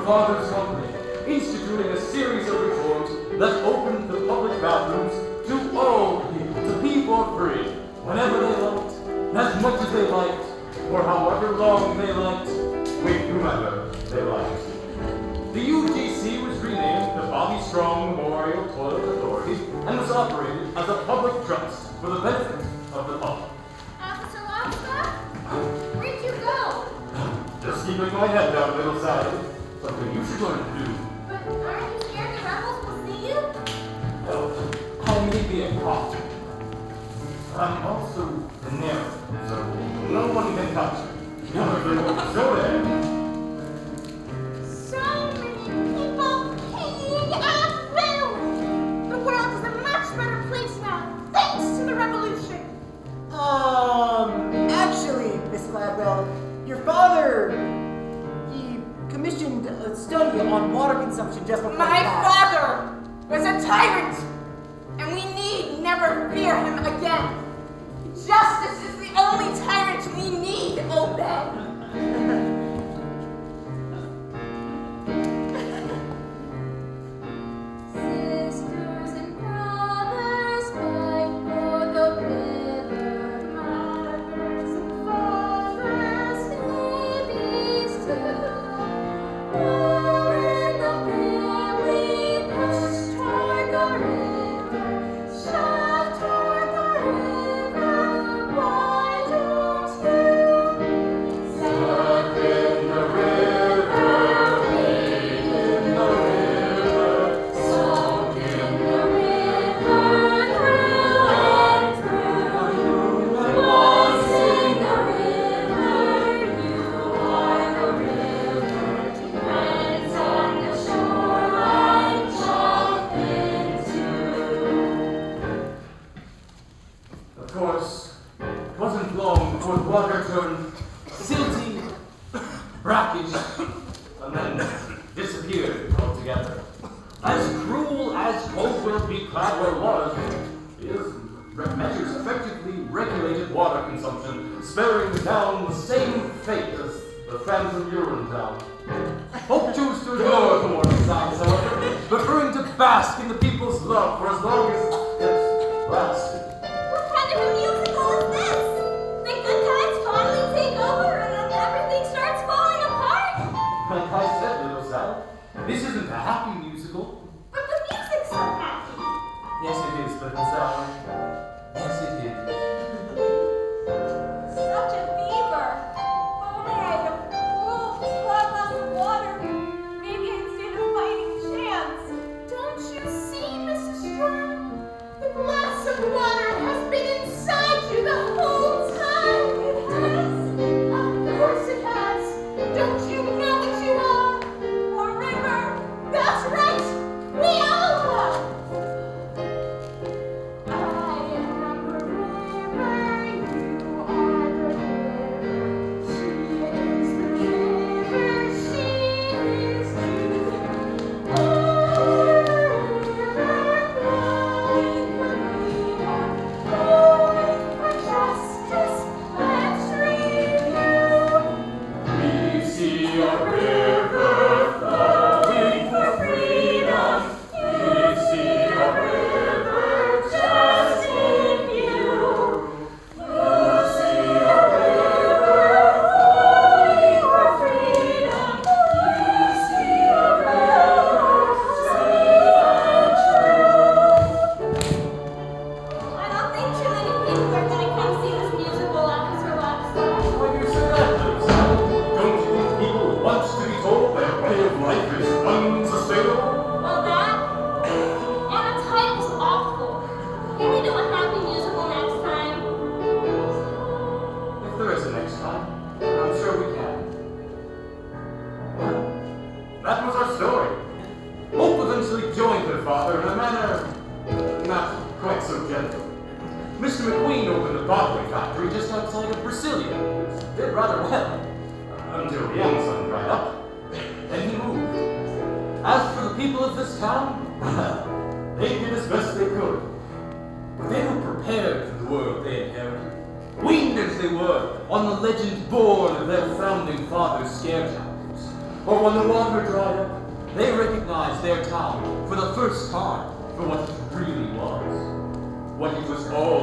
father's company, instituting a series of reforms that opened the public bathrooms to all people to pee for free, whenever they liked, as much as they liked, or however long they liked, with whomever they liked. The UGC was renamed the Bobby Strong Memorial Toilet Authority and was operated as a public trust for the benefit of the public. Officer Lobster? Where'd you go? Just keeping my head down, little Sally. Something you should learn to do. But aren't you scared the rebels will see you? Well, I may be a cop. I'm also the narrator, so no one can touch me. So there. So many people peeing at will. The world is a much better place now, thanks to the revolution. Actually, Miss Gladwell, your father, he commissioned a study on water consumption just before My he died. father was a tyrant, and we need never fear him again. Justice is the only tyrant we need, Obed. Sisters and brothers fight for the river. Mothers and fathers, babies too. All in the family push toward the river. Shove toward the river. Why don't you? Stuck in the river, wade in the river, Soak in the river through and through. Once in the river, you are the river. Friends on the shoreline, jump into. Of course, it wasn't long before the water turned silty, brackish, and then disappeared altogether. As cruel as Caldwell v. Gladwell was, his measures effectively regulated water consumption, sparing down the same fate as the friends in Urinetown. Hope chose to ignore the warning signs, however, preferring to bask in the people's love for as long as it lasted. What kind of a musical is this? The good times finally take over and then everything starts falling apart? Like I said, little Sal, this isn't a happy musical. But the music's so happy. Yes, it is, little Sal. Yes, it is. Such a fever. If only I had a full glass of water. Maybe I'd stand a fighting chance. Don't you see, Mrs. Strong? The glass of water has been inside you the whole time. It has. Of course it has. Don't you know what you are? A river. That's right. We all are. I am a river. You are the river. She is the river. She is you. Oh, river, flowing for freedom, flowing for justice. Let's review. We see a river flowing for freedom. We see a river just in view. You see a river flowing for freedom. You see a river I don't think too many people are gonna come see this musical, Officer Lobster. When you say that, little Sal, don't you think people want to be told their way of life is unsustainable? Well, that and the title's awful. Can we do a happy musical next time? If there is a next time, I'm sure we can. Well, that was our story. Hope eventually joined her father in a manner not quite so gentle. Mr. McQueen opened a Broadway factory just outside of Brasilia, which did rather well, until the young son dried up. Then he moved. As for the people of this town, well, they did as best they could. But they were prepared for the world they inherited. Weaned as they were on the legend born of their founding fathers' scare tactics. Or when the water dried up, they recognized their town for the first time for what it really was. What it was all